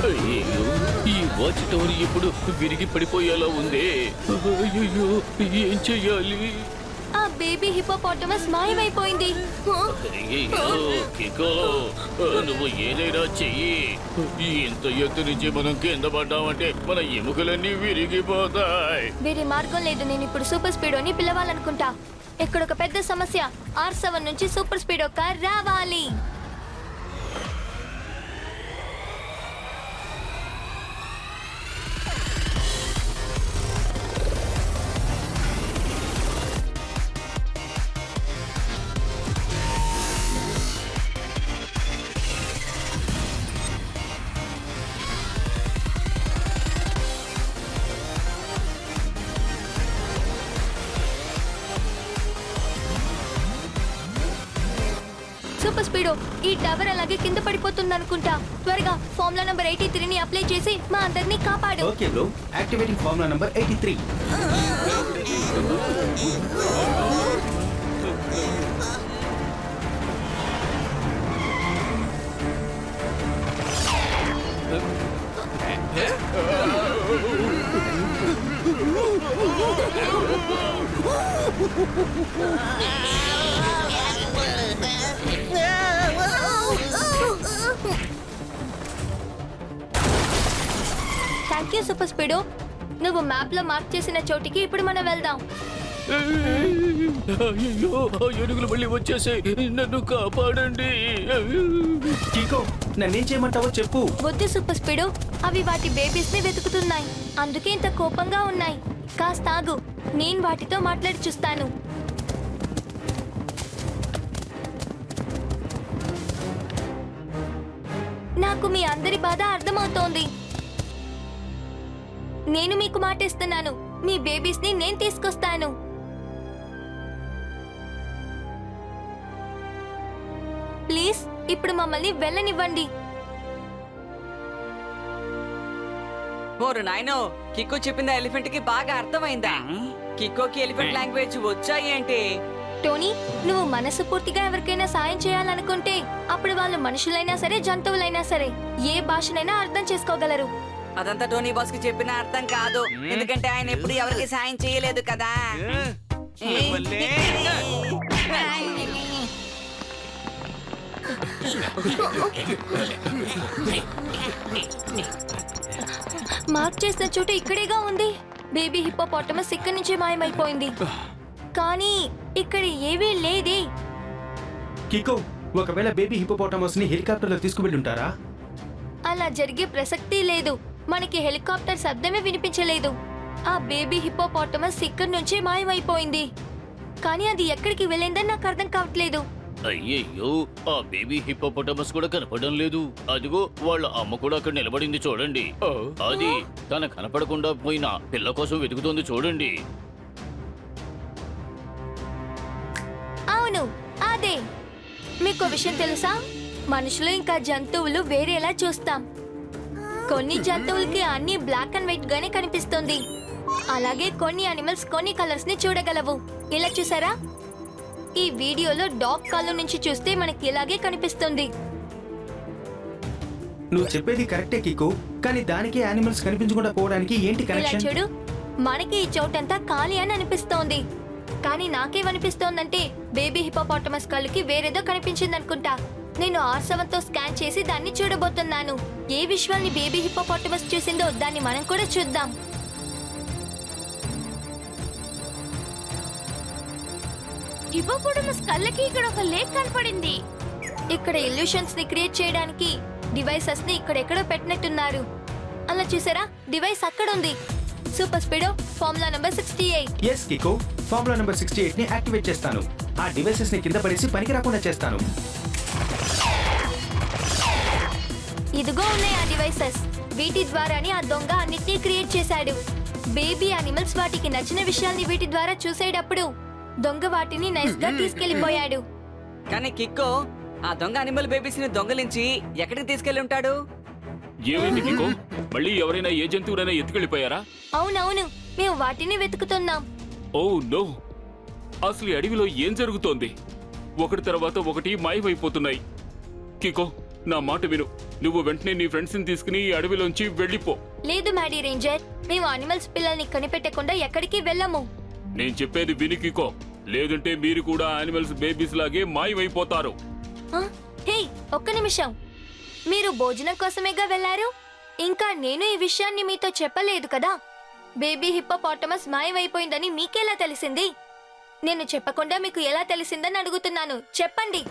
అయ్యో, ఈ వాచ్ టవర్ ఇప్పుడు విరిగి పడిపోయేలా ఉందే. అయ్యో, ఏం చెయ్యాలి? ఆ బేబీ హిప్పోపోటమస్ మాయమైపోయింది. అయ్యో, కికో, నువ్వు ఏదైనా చెయ్యి. ఇంత ఎత్తు నుంచి మనం కింద పడ్డామంటే మన ఎముకలన్నీ విరిగిపోతాయి. వేరే మార్గం లేదు. నేను ఇప్పుడు సూపర్ స్పీడోని పిలవాలనుకుంటా. ఇక్కడ ఒక పెద్ద సమస్య. R7 నుంచి సూపర్ స్పీడో కార్ రావాలి. సూపర్ స్పీడో, ఈ టవర్ అలాగే కింద పడిపోతుంది అనుకుంటా. త్వరగా ఫార్ములా నంబర్ 83ని అప్లై చేసి మా అందరినీ కాపాడు. Okay bro, activating formula number 83. Thank you Super speedo. నువ్వు మ్యాప్ లో మార్క్ చేసిన చోటికి ఇప్పుడు మనం వెళ్దాం. అయ్యో, ఆ ఏనుగులు మళ్ళీ వచ్చేసాయి. నన్ను కాపాడండి. కికో నన్నేం చేయమంటావో చెప్పు. వద్దు సూపర్ స్పీడో, అవి వాటి బేబీస్ ని వెతుకుతున్నాయి, అందుకే ఇంత కోపంగా ఉన్నాయి. కాస్త ఆగు, నేను వాటితో మాట్లాడి చూస్తాను. నాకు మీ అందరి బాధ అర్థమవుతోంది. నేను మీకు మాటిస్తున్నాను, మీ బేబీస్ ని నేను తీసుకొస్తాను. ప్లీజ్ ఇప్పుడు మమ్మల్ని వెళ్ళనివ్వండి. ఓరు నాయనో, కిక్కో చెప్పింది ఎలిఫెంట్ కి బాగా అర్థమైందా? కిక్కోకి ఎలిఫెంట్ లాంగ్వేజ్ వచ్చా ఏంటి? టోనీ, నువ్వు మనసు పూర్తిగా ఎవరికైనా సాయం చేయాలనుకుంటే అప్పుడు వాళ్ళు మనుషులైనా సరే జంతువులైనా సరే ఏ భాషనైనా అర్థం చేసుకోగలరు. అదంతా టోనీ బాస్ కి చెప్పిన అర్థం కాదు, ఎందుకంటే ఆయన ఎప్పుడు ఎవరికి సాయం చేయలేదు కదా. మార్క్ చేసిన చోటు ఇక్కడేగా ఉంది. బేబీ హిప్పోపాటమస్ ఇక్కడి నుంచి మాయమైపోయింది, కానీ ఇక్కడ ఏవీ లేదే. కికో ఒకవేళ బేబీ హిపోపోటమస్ ని హెలికాప్టర్ లో తీసుకువెళ్ళుంటారా? అలా జరిగే ప్రసక్తి లేదు. మనకి హెలికాప్టర్ శబ్దమే వినిపించలేదు. ఆ బేబీ హిప్పోపాటమస్ ఇక్కడి నుంచి మాయమైపోయింది, కానీ అది ఎక్కడికి వెళ్ళిందని నాకు అర్థం కావట్లేదు. అయ్యయ్యో, ఆ బేబీ హిప్పోపోటమస్ కూడా కనపడడం లేదు. అదిగో వాళ్ళ అమ్మ కూడా అక్కడ నిలబడింది చూడండి. అది తన కనపడకుండా పోయిన పిల్ల కోసం వెతుకుతోంది చూడండి. అవును, అదే. మీకు విషయం తెలుసా, మనుషులు ఇంకా జంతువులు వేరేలా చూస్తాం. కొన్ని జంతువులకి అన్ని బ్లాక్ అండ్ వైట్ గానే కనిపిస్తుంది, అలాగే కొన్ని అనిమల్స్ కొన్ని కలర్స్ ని చూడగలవు. ఇలా చూసారా, ఈ వీడియోలో డాగ్ కళ్ళు నుంచి చూస్తే మనకి ఇలాగే కనిపిస్తుంది. నువ్వు చెప్పేది కరెక్టే కికో, కానీ దానికి యానిమల్స్ కనిపించకుండా పోవడానికి ఏంటి ఇలా కనెక్షన్? చూడు, మనకి ఈ చోటంతా ఖాళీ అని అనిపిస్తోంది, కానీ నాకేమనిపిస్తోందంటే బేబీ హిపోపాటమస్ కళ్ళకి వేరేదో కనిపించింది అనుకుంటా. నేను ఆర్సవంతో స్కాన్ చేసి దాన్ని చూడబోతున్నాను. ఏ విశ్వాల్ని బేబీ హిపోపాటమస్ చూసిందో దాన్ని మనం కూడా చూద్దాం. హిపోపోటమస్ కళ్ళకి ఇక్కడ ఒక లేక్ కనపడింది. ఇక్కడ ఇల్యూషన్స్ ని క్రియేట్ చేయడానికి డివైసెస్ ని ఇక్కడెక్కడో పెట్టినట్టున్నారు. అలా చూసారా, డివైస్ అక్కడ ఉంది. Super speedo, formula number 68. Yes Kiko, formula number 68 ని యాక్టివేట్ చేస్తాను. ఆ డివైసెస్ ని కింద పడేసి పనికి రాకుండా చేస్తాను. ఇదిగో ఉన్నాయి ఆ డివైసెస్. వీటి ద్వారానే ఆ దొంగ అన్నిటినీ క్రియేట్ చేశాడు. బేబీ యానిమల్స్ వాటికి నచ్చిన విషయాల్ని వీటి ద్వారా చూసేటప్పుడు దొంగ వాటిని నైస్ గా తీసుకెళ్లిపోయాడు. కానీ కిక్కో ఆ దొంగ అనిమల్ బేబీస్ ని దొంగలించి ఎక్కడికి తీసుకెళ్లి ఉంటాడు? ఏమైంది కికో? మళ్ళీ ఎవరైనా ఏ జంతువులైనా ఎత్తుకెళ్ళిపోయారా? అవునవును, మేము వాటిని వెతుకుతున్నాం. ఓ నో, అసలు ఈ అడవిలో ఏం జరుగుతోంది? ఒకటి తర్వాత ఒకటి మాయమైపోతున్నాయి. కికో, నా మాట విను. నువ్వు వెంటనే నీ ఫ్రెండ్స్ ని తీసుకుని ఈ అడవిలోంచి వెళ్ళిపో. లేదు మ్యాడీ రేంజర్, మేము అనిమల్స్ పిల్లల్ని కనిపెట్టకుండా ఎక్కడికి వెళ్ళము. నేను చెప్పేది విని కికో, లేదంటే మీరు కూడా యానిమల్స్ బేబీస్ లాగే మాయమైపోతారు. హే, ఒక్క నిమిషం. మీరు భోజనం కోసమేగా వెళ్ళారు? ఇంకా నేను ఈ విషయాన్ని మీతో చెప్పలేదు కదా. బేబీ హిప్పోపాటమస్ మాయమైపోయిందని మీకెలా తెలిసింది? నేను చెప్పకుండా మీకు ఎలా తెలిసిందని అడుగుతున్నాను, చెప్పండి.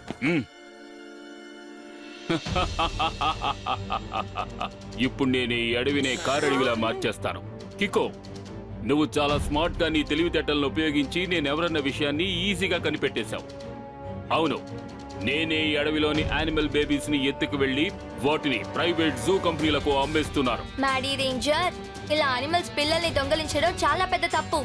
ఇప్పుడు నేను ఈ అడవినే కారడవిలా మార్చేస్తాను. కికో, నువ్వు చాలా స్మార్ట్ గా నీ తెలివితేటలను ఉపయోగించి నేనెవరన్న విషయాన్ని ఈజీగా కనిపెట్టేశావు. అవును, నేనే ఈ అడవిలోని యానిమల్ బేబీస్ ని ఎత్తుకు వెళ్లి వాటిని ప్రైవేట్ జూ కంపెనీలకు అమ్మేస్తున్నారు. మ్యాడీ రేంజర్, ఇలా అనిమల్స్ పిల్లల్ని దొంగలించడం చాలా పెద్ద తప్పు.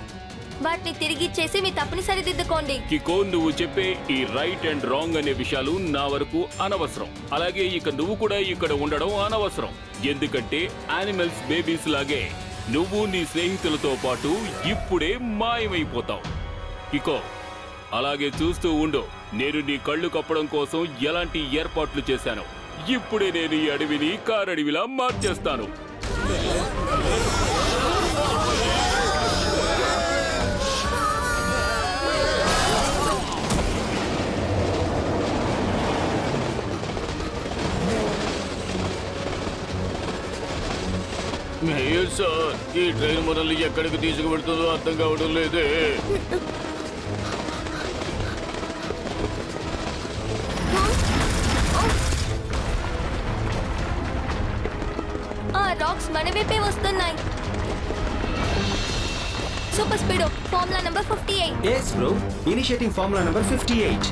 వాటిని తిరిగి ఇచ్చేసి మీ తప్పుని సరిదిద్దుకోండి. కికో, నువ్వు చెప్పే ఈ రైట్ అండ్ రాంగ్ అనే విషయాలు నా వరకు అనవసరం. అలాగే ఇక నువ్వు కూడా ఇక్కడ ఉండడం అనవసరం. ఎందుకంటే యానిమల్స్ బేబీస్ లాగే నువ్వు నీ స్నేహితులతో పాటు ఇప్పుడే మాయమైపోతావు. కికో, అలాగే చూస్తూ ఉండు. నేను నీ కళ్ళు కప్పడం కోసం ఎలాంటి ఏర్పాట్లు చేశాను. ఇప్పుడే నేను ఈ అడవిని కారడవిలా మార్చేస్తాను. మేయర్ సార్, ఈ ట్రైన్ మనల్ని ఎక్కడికి తీసుకువెళ్తుందో అర్థం కావడం లేదే. ఆ రాక్స్ మన వైపే వస్తున్నాయి. Super speedo, formula number 58. Yes bro, initiating formula number 58.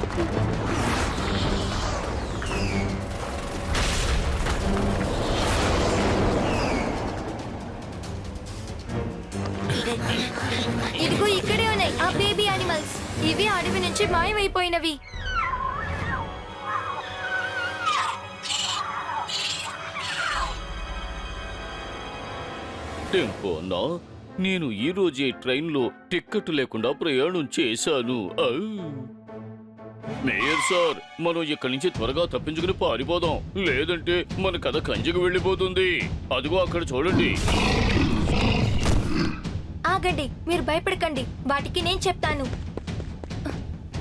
ఇదిగో ఇక్కడే ఉన్నాయి ఆ బేబీ యానిమల్స్. ఇవి అడవి నుంచి మాయమైపోయినవి. టెంపో అన్నా, నేను ఈ రోజే ట్రైన్లో టిక్కెట్ లేకుండా ప్రయాణం చేశాను. మేయర్ సార్, మనం ఇక్కడి నుంచి త్వరగా తప్పించుకుని పారిపోదాం, లేదంటే మన కథ కంచికి వెళ్ళిపోతుంది. అదిగో అక్కడ చూడండి. ఆగండి, మీరు భయపడకండి, వాటికి నేను చెప్తాను.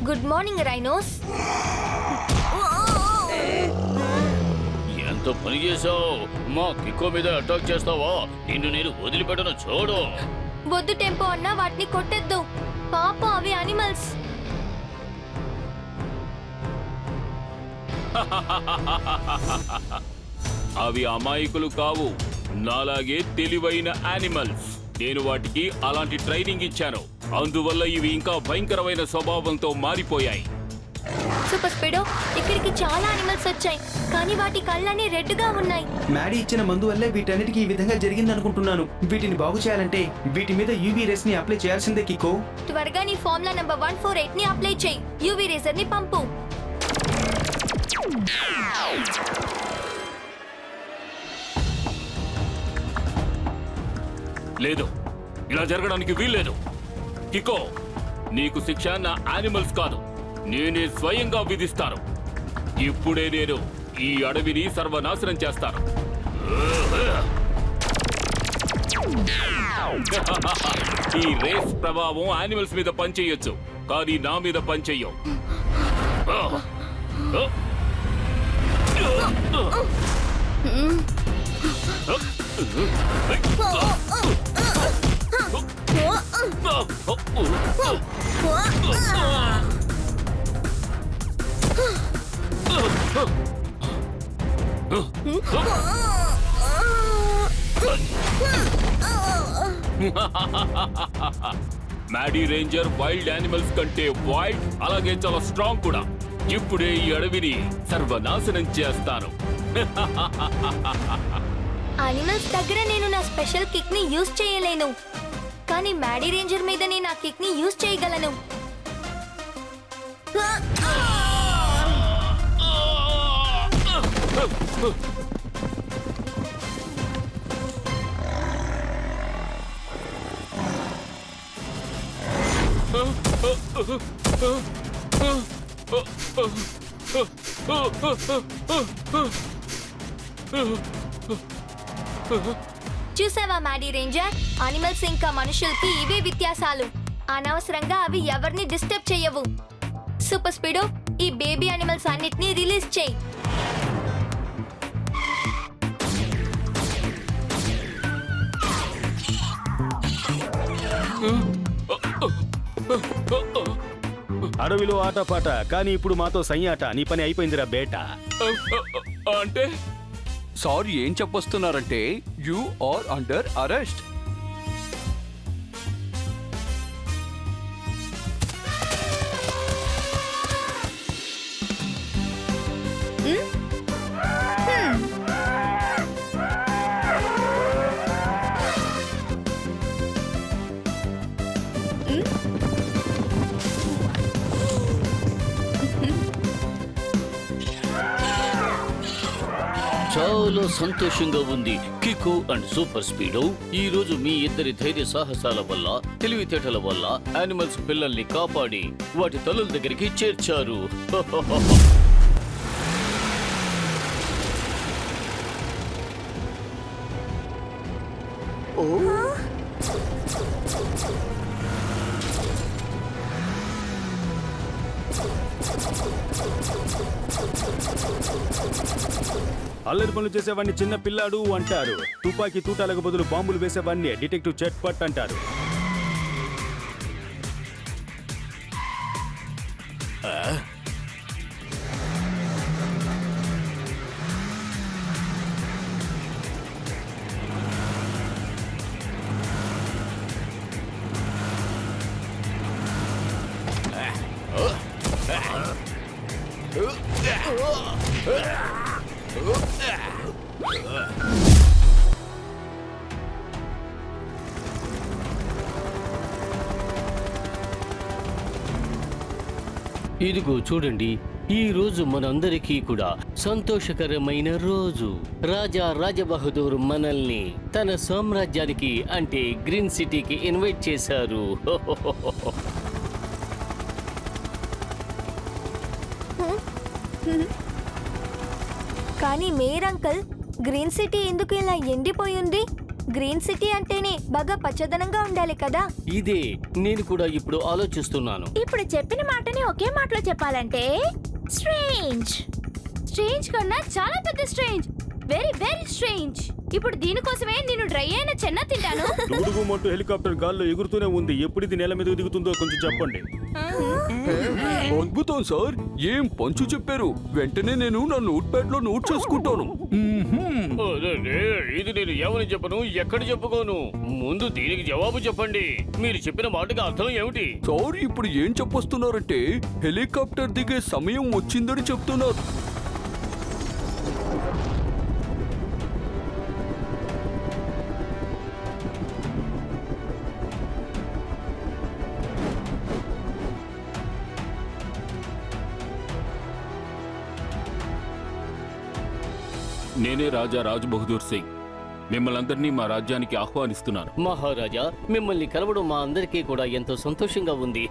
Good morning rhinos. ఎంత పని చేశావు? మా కిక్కో మీద అటాక్ చేస్తావా? నిన్ను నేను వదిలిపెట్టను, చూడు. వద్దు టెంపో అన్నా, వాటిని కొట్టద్దు. పాప, అవి యానిమల్స్. అవి అమాయకులు కావు, నాలాగే తెలివైన యానిమల్స్. నేను వాటికి అలాంటి ట్రైనింగ్ ఇచ్చాను, అందువల్ల ఇవి ఇంకా భయంకరమైన స్వభావంతో మారిపోయాయి. సూపర్ స్పీడో, ఇక్కడికి చాలా యానిమల్స్ వచ్చాయి, కానీ వాటి కళ్ళని రెడ్ గా ఉన్నాయి. మ్యాడీ ఇచ్చిన మందు వల్లే వీటన్నిటికీ ఈ విధంగా జరిగింది అనుకుంటున్నాను. వీటిని బాగు చేయాలంటే వీటి మీద యూవీ రేస్ ని అప్లై చేయాల్సిందే కిక్కో. త్వరగా నీ ఫార్ములా నంబర్ 148 ని అప్లై చేయి. యూవీ రేజర్ ని పంపు. లేదు, ఇలా జరగడానికి వీల్లేదు. కికో, నీకు శిక్ష నా యానిమల్స్ కాదు, నేనే స్వయంగా విధిస్తాను. ఇప్పుడే నేను ఈ అడవిని సర్వనాశనం చేస్తాను. ఈ రేస్ ప్రభావం యానిమల్స్ మీద పనిచేయొచ్చు, కానీ నా మీద పనిచేయవు. మ్యాడీ రేంజర్ వైల్డ్ యానిమల్స్ కంటే వైల్డ్, అలాగే చాలా స్ట్రాంగ్ కూడా. ఇప్పుడే ఈ అడవిని సర్వనాశనం చేస్తాను. యానిమల్స్ దగ్గర నేను నా స్పెషల్ కిక్ ని యూజ్ చేయలేను, కానీ మ్యాడీ రేంజర్ మీద నేను ఆ కిక్ ని యూజ్ చేయగలను. చూసావా మ్యాడీ రేంజర్, యానిమల్స్ ఇంకా మనుషులకి ఇవే వ్యత్యాసాలు. అనవసరంగా అవి ఎవరిని డిస్టర్బ్ చేయవు. సూపర్ స్పీడో, ఈ బేబీ యానిమల్స్ అన్నిటినీ రిలీజ్ చేయి. అడవిలో ఆటపాట, కానీ ఇప్పుడు మాతో సయ్యాట. నీ పని అయిపోయిందిరా బేటా. అంటే సారీ, ఏం చెప్పొస్తున్నారంటే యు ఆర్ అండర్ అరెస్ట్. చాలా సంతోషంగా ఉంది కికో అండ్ సూపర్ స్పీడో. ఈ రోజు మీ ఇద్దరి ధైర్య సాహసాల వల్ల, తెలివితేటల వల్ల యానిమల్స్ పిల్లల్ని కాపాడి వాటి తల్లుల దగ్గరికి చేర్చారు. అల్లరి పనులు చేసేవాడిని చిన్న పిల్లాడు అంటారు. తుపాకీ తూటాలకు బదులు బాంబులు వేసేవాడిని డిటెక్టివ్ చట్పట్ అంటారు. ఇదిగో చూడండి, ఈ రోజు మనందరికీ కూడా సంతోషకరమైన రోజు. రాజా రాజబహదూర్ మనల్ని తన సామ్రాజ్యానికి అంటే గ్రీన్ సిటీకి ఇన్వైట్ చేశారు. కానీ మేయర్ అంకుల్, గ్రీన్ సిటీ ఎందుకు ఇలా ఎండిపోయి ఉంది? గ్రీన్ సిటీ అంటేనే బాగా పచ్చదనంగా ఉండాలి కదా. ఇదే నేను కూడా ఇప్పుడు ఆలోచిస్తున్నాను. ఇప్పుడు చెప్పిన మాటని ఒకే మాటలో చెప్పాలంటే స్ట్రేంజ్. స్ట్రేంజ్ కన్నా చాలా పెద్ద స్ట్రేంజ్. Very very strange. ఇప్పుడు దీనికోసమే నేను డ్రై అయిన చెన్న తింటాను. డుగుడుగుమంటూ హెలికాప్టర్ గాల్లో ఎగురుతూనే ఉంది. ఎప్పుడు ఇది నేల మీద దిగుతుందో కొంచెం చెప్పండి. అద్భుతం సార్, ఏం పంచు చెప్పారు. వెంటనే నేను నా నోట్ ప్యాడ్ లో నోట్ చేసుకుంటాను. అరే, ఇది నేను ఎవరు చెప్పను, ఎక్కడ చెప్పుకోను. ముందు దీనికి జవాబు చెప్పండి. మీరు చెప్పిన మాటకి అర్థం ఏమిటి? సార్ ఇప్పుడు ఏం చెప్పొస్తున్నారంటే హెలికాప్టర్ దిగే సమయం వచ్చిందని చెప్తున్నారు. నేనే రాజా రాజ్ బహదూర్ సింగ్. మిమ్మల్ని అందరినీ మా రాజ్యానికి ఆహ్వానిస్తున్నాను. మహారాజా, మిమ్మల్ని కలవడం మా అందరికీ కూడా ఎంతో సంతోషంగా ఉంది.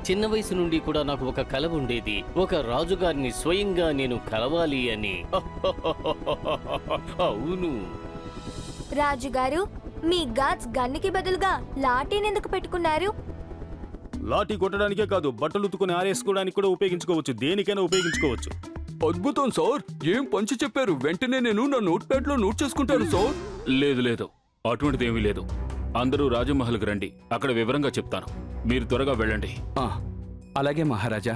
చిన్న వయసు నుండి కూడా నాకు ఒక కల ఉండేది, ఒక రాజుగారిని స్వయంగా నేను కలవాలి అని. అవును రాజుగారు, మీ గాడ్స్ గన్నుకి బదులుగా లాఠీని ఎందుకు పెట్టుకున్నారు? లాఠీ కొట్టడానికే కాదు, బట్టలు ఉతుకుని ఆరేసుకోవడానికి కూడా ఉపయోగించుకోవచ్చు. దేనికైనా ఉపయోగించుకోవచ్చు. అద్భుతం సార్, ఏం పంచి చెప్పారు. వెంటనే నేను నా నోట్ ప్యాడ్ లో నోట్ చేసుకుంటాను సార్. లేదు లేదు, అటువంటిదేమీ లేదు. అందరూ రాజమహల్కి రండి, అక్కడ వివరంగా చెప్తాను. మీరు త్వరగా వెళ్ళండి. అలాగే మహారాజా.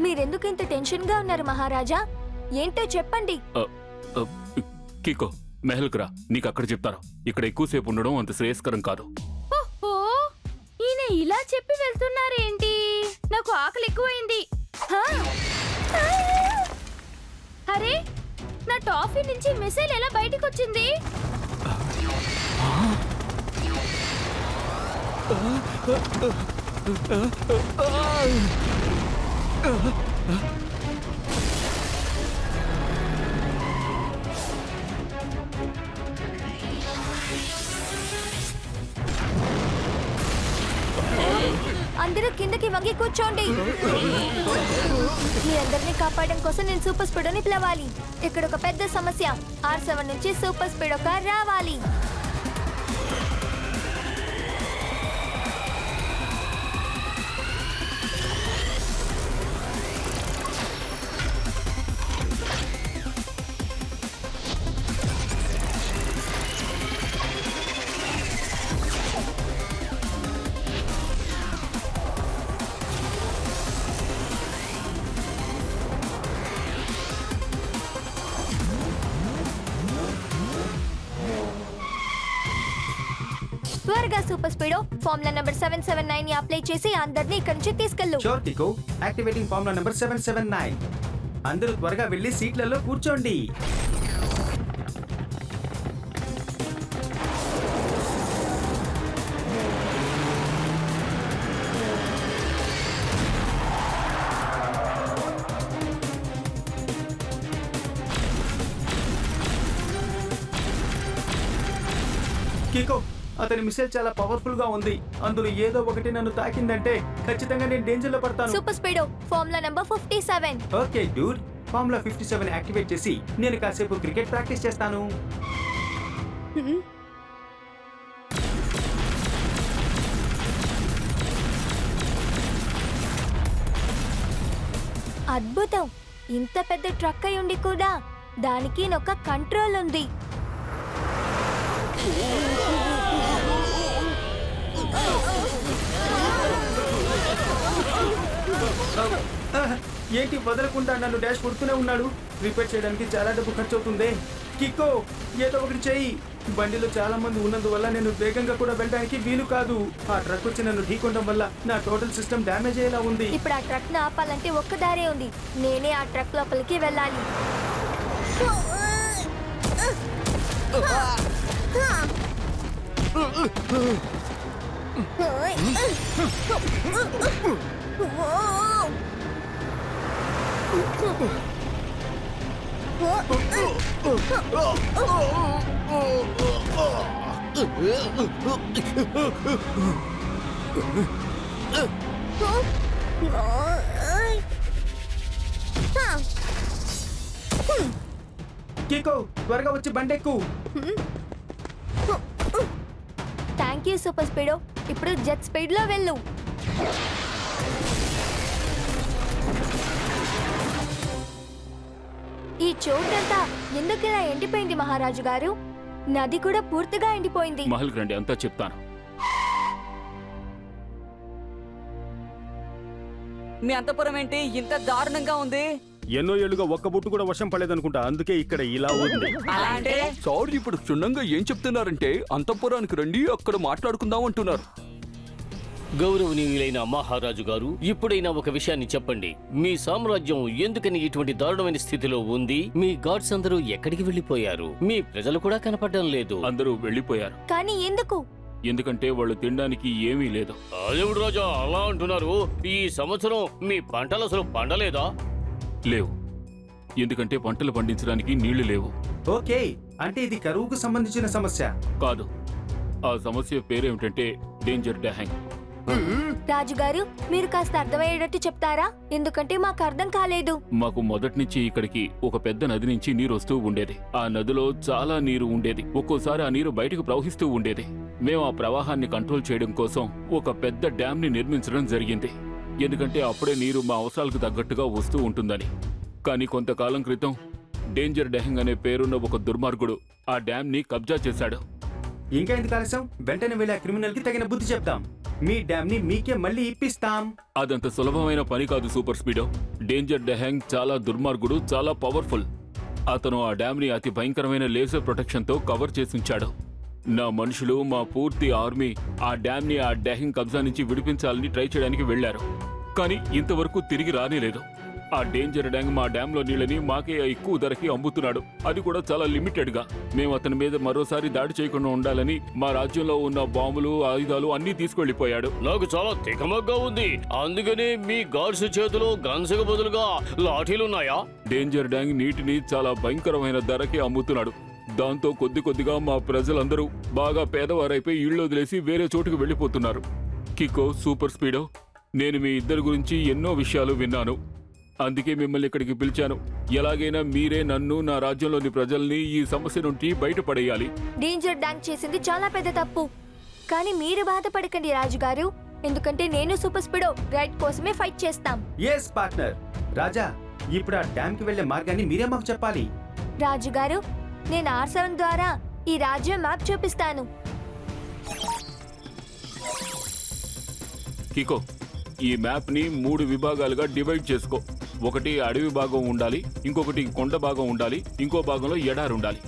మీరెందుకు ఇంత టెన్షన్ గా ఉన్నారు మహారాజా? ఏంటో చెప్పండి. కికో, మెహల్కి రా, నీకు అక్కడ చెప్తాను. ఇక్కడ ఎక్కువసేపు ఉండడం అంత శ్రేయస్కరం కాదు. ఓహో, ఈయన ఇలా చెప్పి వెళ్తున్నారేంటి? నాకు ఆకలి ఎక్కువైంది. హా? అరే, నా టాఫీ నుంచి మిసైల్ ఎలా బయటికి వచ్చింది? అందరూ కిందకి వంగి కూర్చోండి. మీ అందరినీ కాపాడడం కోసం నేను సూపర్ స్పీడోని పిలవాలి. ఇక్కడ ఒక పెద్ద సమస్య. R7 నుంచి సూపర్ స్పీడో కార్ రావాలి. త్వరగా సూపర్ స్పీడో ఫార్ములా నంబర్ 779 ని అప్లై చేసి అందరినీ ఇక్కడి నుంచి తీసుకెళ్ళు. Sure Kiko, activating formula number 779. అందరూ త్వరగా వెళ్ళి సీట్లలో కూర్చోండి. కికో, అతని మిసైల్ చాలా పవర్ఫుల్ గా ఉంది. అందులో ఏదో ఒకటి నన్ను తాకిందంటే ఖచ్చితంగా నేను డేంజర్ లో పడతాను. Super speedo formula number 57. Okay Dude, formula 57 activate చేసి నేను కాసేపు క్రికెట్ ప్రాక్టీస్ చేస్తాను. అద్భుతం. ఇంత పెద్ద ట్రక్ అయి ఉండి కూడా దానికి ఒక కంట్రోల్ ఉంది. ఏంటి వదలకుండా నన్ను డాష్ కొడుతూనే ఉన్నాడు. రిపేర్ చేయడానికి చాలా డబ్బు ఖర్చు అవుతుంది. కిక్కో ఏదో ఒకటి చెయ్యి. బండిలో చాలా మంది ఉన్నందువల్ల నేను వేగంగా కూడా వెళ్ళడానికి వీలు కాదు. ఆ ట్రక్ వచ్చి నన్ను ఢీకొనడం వల్ల నా టోటల్ సిస్టమ్ డ్యామేజ్ అయ్యేలా ఉంది. ఇప్పుడు ఆ ట్రక్ ను ఆపాలంటే ఒక్క దారే ఉంది. నేనే ఆ ట్రక్ లోపలికి వెళ్ళాలి. కిక్కో త్వరగా వచ్చి బండెక్కు. Thank you Super Speedo. ఇప్పుడు జెట్ స్పీడ్ లో వెళ్ళు. ఈ చోటంతా ఎందుకు ఇలా ఎండిపోయింది మహారాజు గారు? నది కూడా పూర్తిగా ఎండిపోయింది. మహల్ రండి, అంతా చెప్తాను. మీ అంతపురం ఏంటి ఇంత దారుణంగా ఉంది? ఎన్నో ఏళ్లుగా ఒక్క బొట్టు కూడా వర్షం పడలేదనుకుంటా, అందుకే ఇక్కడ ఇలా ఉంది. అలా అంటే సార్ ఇప్పుడు క్షుణ్ణంగా ఏం చెప్తున్నారంటే అంతఃపురానికి రండి, అక్కడ మాట్లాడుకుందాం అంటున్నారు. గౌరవనీయులైన మహారాజు గారు, ఇప్పుడైనా ఒక విషయాన్ని చెప్పండి. మీ సామ్రాజ్యం ఎందుకని ఇటువంటి దారుణమైన స్థితిలో ఉంది? మీ గాడ్స్ అందరూ ఎక్కడికి వెళ్లిపోయారు? మీ ప్రజలు కూడా కనపడడం లేదు. అందరూ వెళ్ళిపోయారు. కానీ ఎందుకు? ఎందుకంటే వాళ్ళు తినడానికి ఏమీ లేదు. అదేవుడు రాజా అలా అంటున్నారు? ఈ సంవత్సరం మీ పంటలు అసలు పండలేదా? లేవు. ఎందుకంటే పంటలు పండించడానికి నీళ్లు లేవు. ఓకే, అంటే ఇది కరువుకు సంబంధించిన సమస్య కాదు. ఆ సమస్య పేరేమిటంటే డేంజర్ డ్యాహంగ్. రాజుగారు, మీరు కాస్త అర్థమయ్యేటట్టు చెప్తారా? ఎందుకంటే మాకు అర్థం కాలేదు. మాకు మొదటి నుంచి ఇక్కడికి ఒక పెద్ద నది నుంచి నీరు వస్తూ ఉండేది. ఆ నదిలో చాలా నీరు ఉండేది. ఒక్కోసారి ఆ నీరు బయటకు ప్రవహిస్తూ ఉండేది. మేము ఆ ప్రవాహాన్ని కంట్రోల్ చేయడం కోసం ఒక పెద్ద డ్యామ్ ని నిర్మించడం జరిగింది. ఎందుకంటే అప్పుడే నీరు మా అవసరాలకు తగ్గట్టుగా వస్తూ ఉంటుందని. కానీ కొంతకాలం క్రితం డేంజర్ డ్యాహంగ్ అనే పేరున్న ఒక దుర్మార్గుడు ఆ డ్యామ్ ని కబ్జా చేశాడు. ఇంకా ఎందుకు ఆలస్యం? వెంటనే వెళ్ళి ఆ క్రిమినల్ కి తగిన బుద్ధి చెప్తాం. మీ డ్యామ్ ని మీకే మళ్ళీ ఇప్పిస్తాం. అదంత సులభమైన పని కాదు సూపర్ స్పీడో. డేంజర్ డ్యాహంగ్ చాలా దుర్మార్గుడు, చాలా పవర్ఫుల్. అతను ఆ డ్యామ్ ని అతి భయంకరమైన లేజర్ ప్రొటెక్షన్ తో కవర్ చేసి ఉంచాడు. నా మనుషులు, మా పూర్తి ఆర్మీ ఆ డ్యామ్ ని ఆ డ్యాహంగ్ కబ్జా నుంచి విడిపించాలని ట్రై చేయడానికి వెళ్లారు. కానీ ఇంతవరకు తిరిగి రానేలేదు. ఆ డేంజర్ డ్యాంగ్ మా డ్యామ్ లో నీళ్ళని మాకే ఎక్కువ ధరకి అమ్ముతున్నాడు. అది కూడా చాలా లిమిటెడ్ గా. మేము అతని మీద మరోసారి దాడి చేయకుండా ఉండాలని మా రాజ్యంలో ఉన్న బాంబులు, ఆయుధాలు అన్ని తీసుకెళ్లిపోయాడు. నాకు చాలా తికమగ్గా ఉంది. అందుకని మీ గాడ్స్ చేతిలో గన్స్ కు బదులుగా లాఠీలున్నాయా? డేంజర్ డ్యాంగ్ నీటిని చాలా భయంకరమైన ధరకి అమ్ముతున్నాడు. దాంతో కొద్ది కొద్దిగా మా ప్రజలందరూ బాగా పేదవారైపోయి ఇళ్ళు వదిలేసి వేరే చోటుకు వెళ్లిపోతున్నారు. కికో, సూపర్ స్పీడో, నేను మీ ఇద్దరి గురించి ఎన్నో విషయాలు విన్నాను. అందుకే మిమ్మల్ని ఇక్కడికి పిలిచాను. ఎలాగైనా మీరే నన్ను, నా రాజ్యంలోని ప్రజల్ని ఈ సమస్య నుండి బయటపడేయాలి. డేంజర్ డ్యాంక్ చేసింది చాలా పెద్ద తప్పు. కానీ మీరు బాధపడకండి రాజుగారు, ఎందుకంటే నేను సూపర్ స్పీడో రైట్ కోసమే ఫైట్ చేస్తాం. Yes partner. రాజా, ఇప్పుడు ఆ డ్యామ్ కి వెళ్లే మార్గాన్ని మీరే మాకు చెప్పాలి. రాజుగారు, నేను R7 ద్వారా ఈ రాజ్యం మ్యాప్ చూపిస్తాను. కికో, ఈ మ్యాప్ ని 3 విభాగాలుగా డివైడ్ చేసుకో. ఒకటి అడవి భాగం ఉండాలి, ఇంకొకటి కొండ భాగం ఉండాలి, ఇంకో భాగంలో ఎడారి ఉండాలి.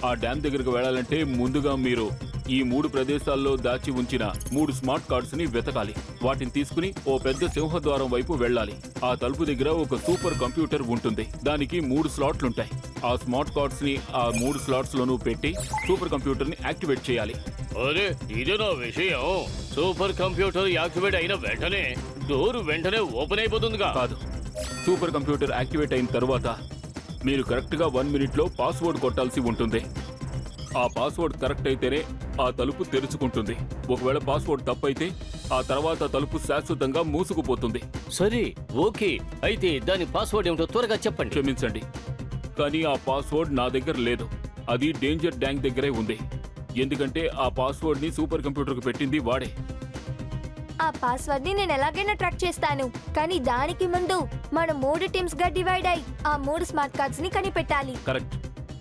ఆ డ్యామ్ దగ్గరకు వెళ్ళాలంటే ముందుగా మీరు ఈ 3 ప్రదేశాల్లో దాచి ఉంచిన 3 స్మార్ట్ కార్డ్స్ ని వెతకాలి. వాటిని తీసుకుని ఓ పెద్ద సింహద్వారం వైపు వెళ్ళాలి. ఆ తలుపు దగ్గర ఒక సూపర్ కంప్యూటర్ ఉంటుంది. దానికి 3 స్లాట్లుంటాయి. ఆ స్మార్ట్ కార్డ్స్ ని ఆ 3 స్లాట్స్ లోనూ పెట్టి సూపర్ కంప్యూటర్ ని యాక్టివేట్ చేయాలి. అరే, ఇదే నా విషయం. సూపర్ కంప్యూటర్ యాక్టివేట్ అయిన వెంటనే డోర్ వెంటనే ఓపెన్ అయిపోతుందిగా? కాదు. సూపర్ కంప్యూటర్ యాక్టివేట్ అయిన తర్వాత మీరు కరెక్ట్ గా 1 మినిట్ లో పాస్వర్డ్ కొట్టాల్సి ఉంటుంది. ఆ పాస్వర్డ్ కరెక్ట్ అయితేనే ఆ తలుపు తెరుచుకుంటుంది. ఒకవేళ పాస్వర్డ్ తప్పైతే ఆ తర్వాత తలుపు శాశ్వతంగా మూసుకుపోతుంది. సరే, ఓకే. అయితే దాని పాస్వర్డ్ ఏమిటో త్వరగా చెప్పండి. క్షమించండి, కానీ ఆ పాస్వర్డ్ నా దగ్గర లేదు. అది డేంజర్ డ్యాంగ్ దగ్గరే ఉంది. ఎందుకంటే ఆ పాస్వర్డ్ ని సూపర్ కంప్యూటర్ కు పెట్టింది వాడే. ఆ ఆ పాస్వర్డ్ ని నేను ఎలాగైనా ట్రాక్ చేస్తాను. కానీ దానికి ముందు మనం 3 టీమ్స్ గా డివైడ్ అయి ఆ 3 స్మార్ట్ కార్డ్స్ ని కనిపెట్టాలి. కరెక్ట్.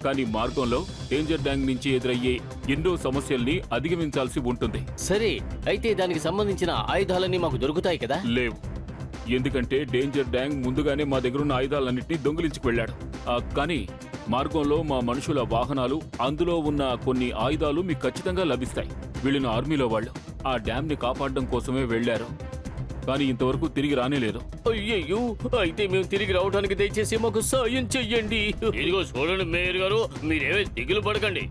కానీ మార్గంలో డేంజర్ డ్యాంగ్ నుంచి ఎదురయ్యే ఎన్నో సమస్యల్ని అధిగమించాల్సి ఉంటుంది. సరే, అయితే దానికి సంబంధించిన ఆయుధాలన్నీ మాకు దొరుకుతాయి కదా? లేవు. ఎందుకంటే డేంజర్ డ్యాంగ్ ముందుగానే మా దగ్గరున్న ఆయుధాలన్నింటినీ దొంగిలించుకు వెళ్ళాడు. కానీ మార్గంలో మా మనుషుల వాహనాలు, అందులో ఉన్న కొన్ని ఆయుధాలు మీకు ఖచ్చితంగా లభిస్తాయి. వెళ్ళిన ఆర్మీలో వాళ్ళు ఆ డ్యామ్ ని కాపాడడం కోసమే వెళ్లారు. కానీ ఇంతవరకు తిరిగి రానేలేదు. అయ్యయ్యో, అయితే మేము తిరిగి రావడానికి దయచేసి మాకు సాయం చెయ్యండి. ఇదిగో చూడండి మేయర్ గారు, మీరేమీ దిగులు పడకండి,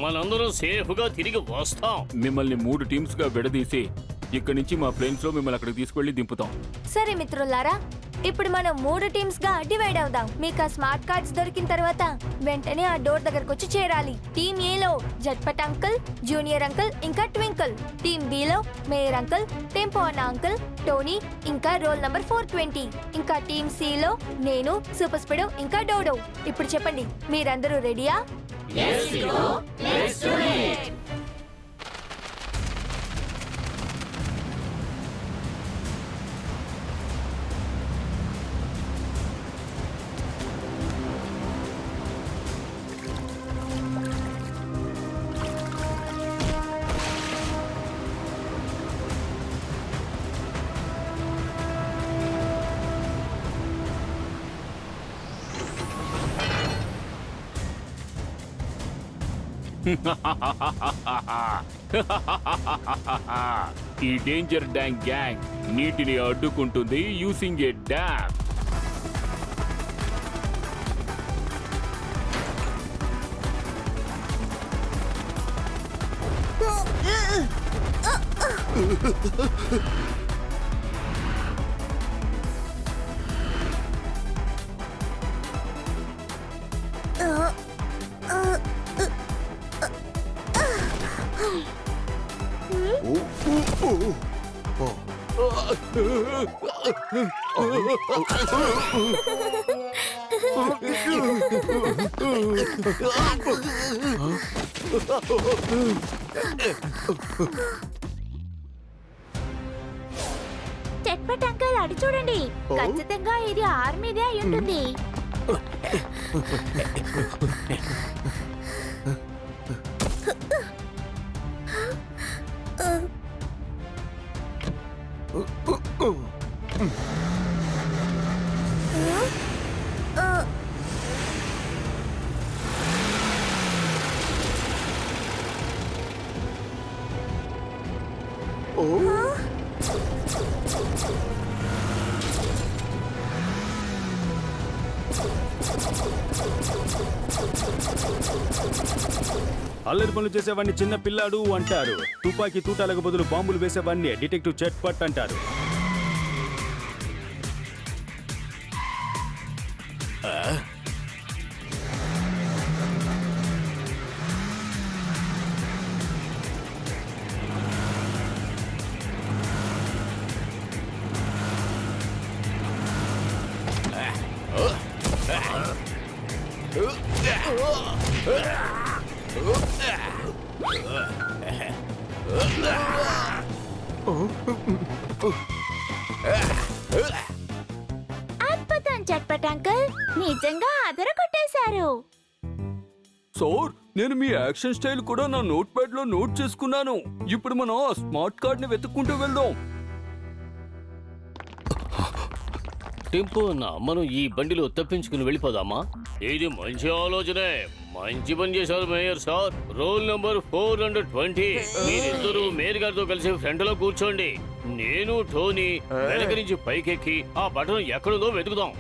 మనందరం సేఫ్ గా తిరిగి వస్తాం. మిమ్మల్ని 3 టీమ్స్ గా విడదీసి ఇక్కడి నుంచి మా ప్లేన్స్ లో మిమ్మల్ని అక్కడికి తీసుకెళ్లి దింపుతాం. సరే మిత్రులారా, ఇప్పుడు మనం 3 టీమ్స్ గా డివైడ్ అవుదాం. మీకు ఆ స్మార్ట్ కార్డ్స్ దొరికిన తర్వాత వెంటనే ఆ డోర్ దగ్గరకు వచ్చి చేరాలి. టీమ్ ఏలో జట్పట్ అంకుల్, జూనియర్ అంకుల్ ఇంకా twinkle. Team below mayor uncle, tempo అన్న అంకుల్, టోనీ ఇంకా రోల్ నంబర్ 420. ఇంకా టీమ్ సిలో నేను, సూపర్ స్పీడో ఇంకా డోడో. ఇప్పుడు చెప్పండి, మీరందరూ రెడీయా? ఈ డేంజర్ డ్యాంగ్ గ్యాంగ్ నీటిని అడ్డుకుంటుంది యూసింగ్ ఏ డ్యామ్. చట్పట్ అంకుల్, అడి చూడండి, ఖచ్చితంగా ఇది ఆర్మీదే అయి ఉంటుంది. అల్లరి పనులు చేసేవాడిని చిన్న పిల్లాడు అంటారు. తుపాకీ తూటాలకు బదులు బాంబులు వేసేవాడిని డిటెక్టివ్ చట్పట్ అంటారు. అద్భుతం చట్పట్ అంకుల్, నిజంగా అదర కొట్టేశారు. సార్, నేను మీ యాక్షన్ స్టైల్ కూడా నా నోట్ ప్యాడ్ లో నోట్ చేసుకున్నాను. ఇప్పుడు మనం ఆ స్మార్ట్ కార్డ్ ని వెతుక్కుంటూ వెళ్దాం. టెంపో అన్న, మనం ఈ బండిలో తప్పించుకుని వెళ్ళిపోదామా? ఇది మంచి ఆలోచనే. మంచి పని చేశారు మేయర్ సార్. Roll number 420. మీరిద్దరూ మేయర్ గారితో కలిసి ఫ్రంట్ లో కూర్చోండి. నేను టోనీ వెనక నుంచి పైకెక్కి ఆ బటన్ ఎక్కడుందో వెతుకుదాం.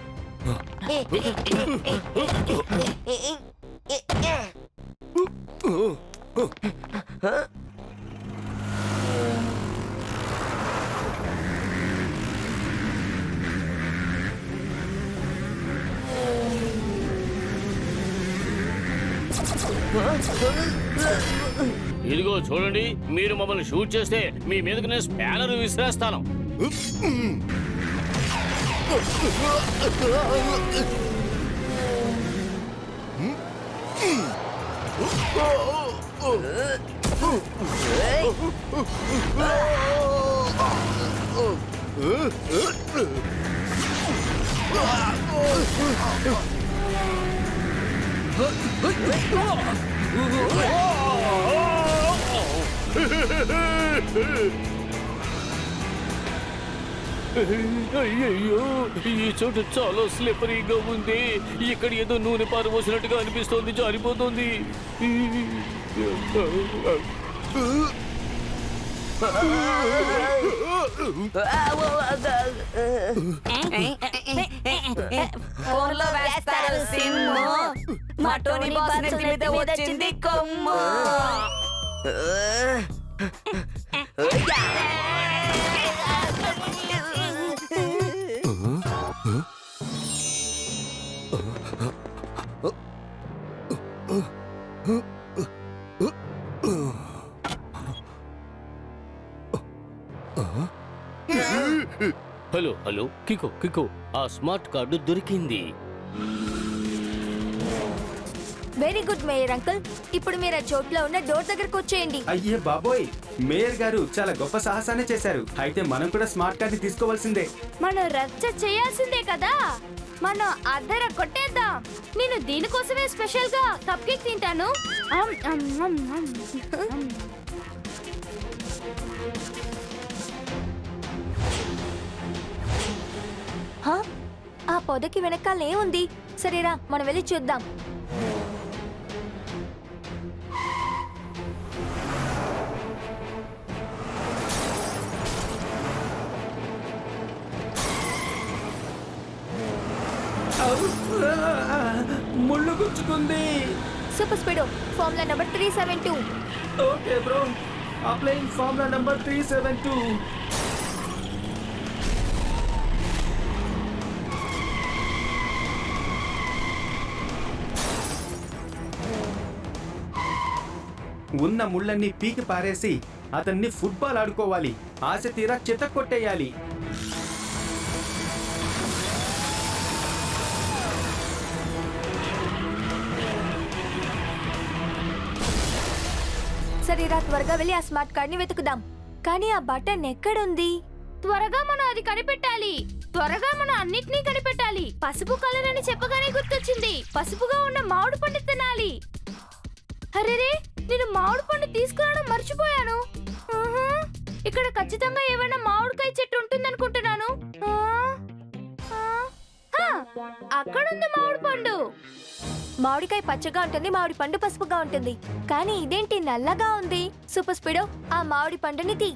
ఇదిగో చూడండి, మీరు మమ్మల్ని షూట్ చేస్తే మీ మీదకి నేను స్పానర్ విసిరేస్తాను. అయ్యయ్యో ఈ చోటు చాలా స్లిప్పరీగా ఉంది. ఇక్కడ ఏదో నూనె పారబోసినట్టుగా అనిపిస్తోంది, జారిపోతుంది. ఫోన్లో వేస్తారు సిమ్ము. మా టోనీ బాస్ నెత్తి మీద వచ్చింది కొమ్ము. హలో హలో కికో కికో, ఆ స్మార్ట్ కార్డు దొరికింది. Very good mayor uncle. ఇప్పుడు మీరు ఆ చోట్లో ఉన్న డోర్ దగ్గరకు వచ్చేయండి. అయ్యే బాబోయ్, మేయర్ గారు చాలా గొప్ప సాహసాన్ని చేశారు. అయితే మనం కూడా స్మార్ట్ కార్డ్ తీసుకోవాల్సిందే. మనం రచ్చ చేయాల్సిందే కదా. మనం అద్దర కొట్టేద్దాం. నేను దీనికోసమే స్పెషల్ గా కప్ కేక్ తింటాను. అమ్, అమ్, అమ్, అమ్. హా? ఆ పొదకి వెనకాల ఏముంది? సరేరా మనం వెళ్ళి చూద్దాం. ముళ్ళు గుచ్చుకుంది. Super speedo formula number 372. Okay bro, applying formula number 372. ఉన్న ముళ్ళన్నీ పీకి పారేసి అతన్ని ఫుట్బాల్ ఆడుకోవాలి. ఆశ తీరా చిత్త కొట్టేయాలి. సరేరా త్వరగా వెళ్ళి ఆ స్మార్ట్ కార్డ్ ని వెతుకుదాం. కానీ ఆ బటన్ ఎక్కడుంది? త్వరగా మనం అది కనిపెట్టాలి. త్వరగా మనం అన్నిటినీ కనిపెట్టాలి. పసుపు కలర్ అని చెప్పగానే గుర్తొచ్చింది. పసుపుగా ఉన్న మామిడి పండు తినాలి. అరేరే, నేను మామిడి పండు తీసుకురావడం మర్చిపోయాను. ఆహా, ఇక్కడ ఖచ్చితంగా ఏమైనా మామిడికాయ చెట్టు ఉంటుందనుకుంటున్నాను. అక్కడుంది మామిడి పండు. మామిడికాయ పచ్చగా ఉంటుంది, మామిడి పండు పసుపుగా ఉంటుంది. కానీ ఇదేంటి నల్లగా ఉంది? సూపర్ స్పీడో ఆ మామిడి పండుని తీ.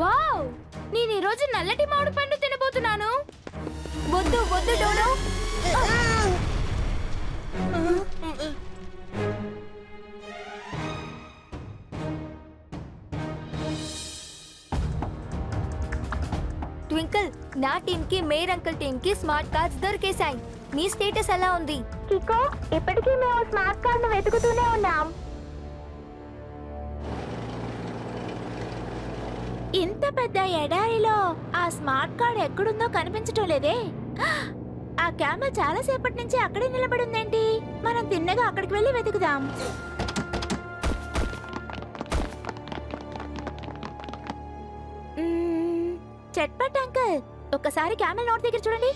వావ్, నేను ఈ రోజు నల్లటి మామిడి పండు తినబోతున్నాను. వద్దు వద్దు డోడో. ట్వింకిల్, నా టీం కి మేయర్ అంకుల్ టీం కి స్మార్ట్ కార్డ్స్ దొరికేశాయి. నీ స్టేటస్ ఎలా ఉంది? కికో, ఇప్పటికీ మేము స్మార్ట్ కార్డ్ ను వెతుకుతూనే ఉన్నాం. ఇంత పెద్ద ఎడారిలో ఆ స్మార్ట్ కార్డ్ ఎక్కడుందో కనిపించటం లేదే. ఆ క్యామెల్ చాలా సేపటి నుంచి అక్కడే నిలబడిందేంటి? మనం తిన్నగా అక్కడికి వెళ్ళి వెతుకుదాం. చట్పట్ అంకుల్, ఒక్కసారి క్యామెల్ నోట్ దగ్గర చూడండి.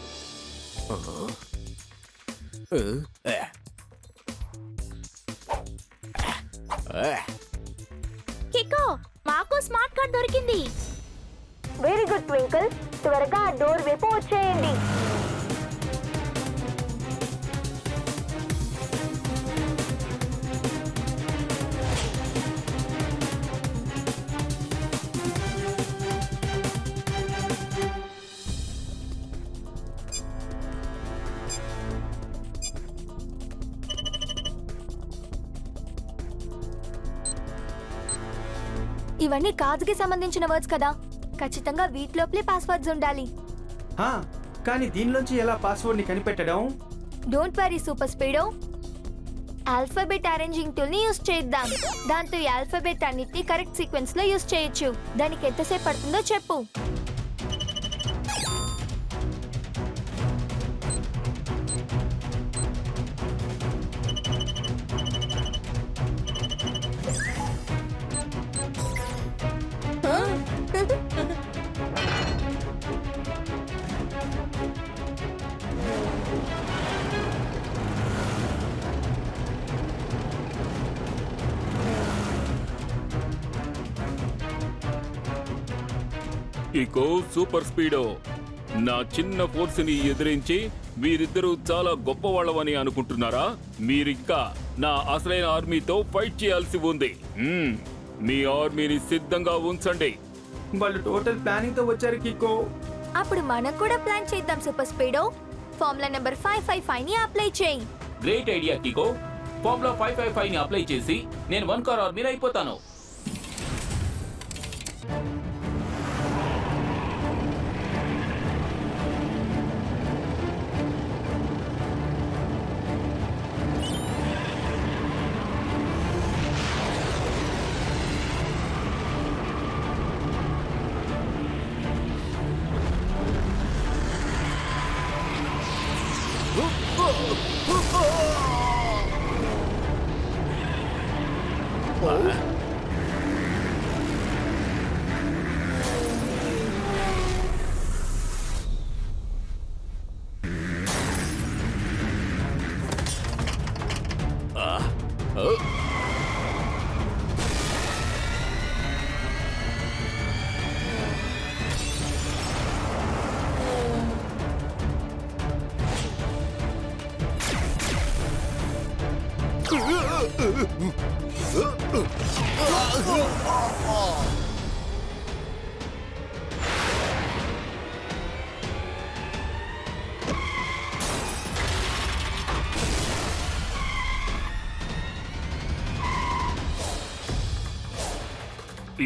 కికో, మాకు స్మార్ట్ కార్డ్ దొరికింది. వెరీ గుడ్ ట్వింకిల్, త్వరగా ఆ డోర్ వైపు వచ్చేయండి. ఇవన్నీ కార్డ్స్ కి సంబంధించిన వర్డ్స్ కదా. ఖచ్చితంగా వీటిలోపలే పాస్వర్డ్స్ ఉండాలి. హా, కానీ దీనిలోంచి ఎలా పాస్వర్డ్ ని కనిపెట్టడం? Don't worry super speedo. Alphabet arranging tool ని యూస్ చేద్దాం. దాంతో ఈ ఆల్ఫాబెట్ అన్నిటిని కరెక్ట్ సీక్వెన్స్ లో యూస్ చేయొచ్చు. దానికి ఎంతసేపు పడుతుందో చెప్పు. కికో సూపర్ స్పీడో, నా చిన్న ఫోర్స్ ని ఎదిరించి మీరిద్దరూ చాలా గొప్పవాళ్ళవని అనుకుంటున్నారా? మీరింకా నా అసలైన ఆర్మీతో ఫైట్ చేయాల్సి ఉంది. మీ ఆర్మీని సిద్ధంగా ఉంచండి. వాళ్ళు టోటల్ ప్లానింగ్ తో వచ్చారు కిక్కో. అప్పుడు మనకు కూడా ప్లాన్ చేద్దాం సూపర్ స్పీడో. ఫార్ములా నెంబర్ 555 ని అప్లై చేయి. Great idea కికో. ఫార్ములా 555 ని అప్లై చేసి నేను 1 కార్ ఆర్మీని అయిపోతాను.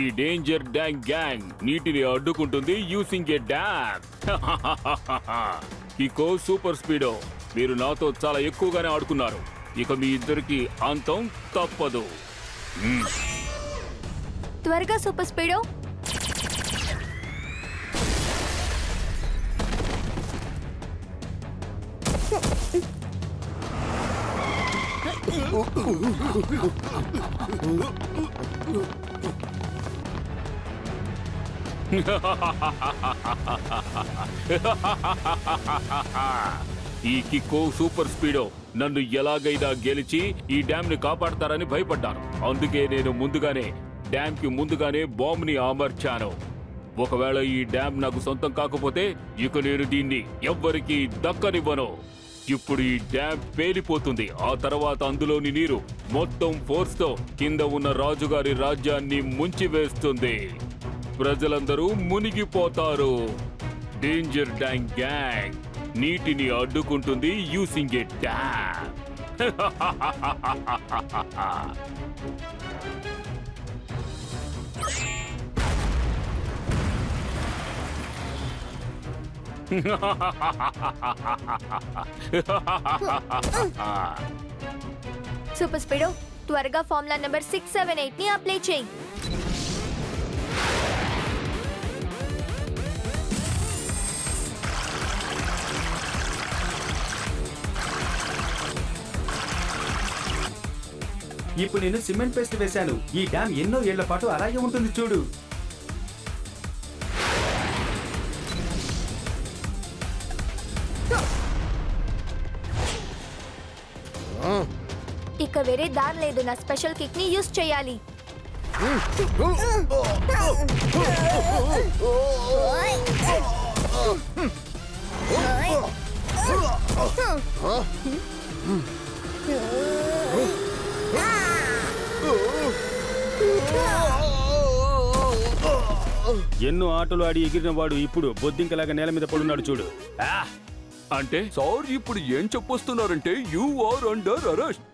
ఈ డేంజర్ డ్యాంగ్ గ్యాంగ్ నీటిని అడ్డుకుంటుంది యూసింగ్ ఏ డ్యామ్. కికో సూపర్ స్పీడో, మీరు నాతో చాలా ఎక్కువగానే ఆడుకున్నారు. ఇక మీ ఇద్దరికి అంతం తప్పదు. త్వరగా సూపర్ స్పీడో. ఈ కిక్కో సూపర్ స్పీడో నన్ను ఎలాగైనా గెలిచి ఈ డ్యామ్ ని కాపాడతారని భయపడ్డాను. అందుకే నేను ముందుగానే డ్యామ్ కి ముందుగానే బాంబ్ ని అమర్చాను. ఒకవేళ ఈ డ్యామ్ నాకు సొంతం కాకపోతే ఇక నేను దీన్ని ఎవ్వరికీ దక్కనివ్వను. ఇప్పుడు ఈ డ్యామ్ పేలిపోతుంది. ఆ తర్వాత అందులోని నీరు మొత్తం ఫోర్స్ తో కింద ఉన్న రాజుగారి రాజ్యాన్ని ముంచివేస్తుంది. ప్రజలందరూ మునిగిపోతారు. డేంజర్ డ్యాంగ్ గ్యాంగ్ నీటిని అడ్డుకుంటుంది యూసింగ్ ఎ డ్యామ్. సూపర్ స్పీడో, త్వరగా ఫార్ములా నెంబర్ 678 ని అప్లై చేయి. ఇప్పుడు నేను సిమెంట్ పేస్ట్ వేశాను. ఈ డ్యామ్ ఎన్నో ఏళ్ల పాటు అలాగే ఉంటుంది చూడు. ఇక వేరే దారి లేదు. నా స్పెషల్ కిక్ ని యూస్ చేయాలి. ఎన్నో ఆటలు ఆడి ఎగిరిన వాడు ఇప్పుడు బొద్దింకలాగా నేల మీద పడున్నాడు చూడు. అంటే సార్ ఇప్పుడు ఏం చెప్పొస్తున్నారంటే యు ఆర్ అండర్ అరెస్ట్.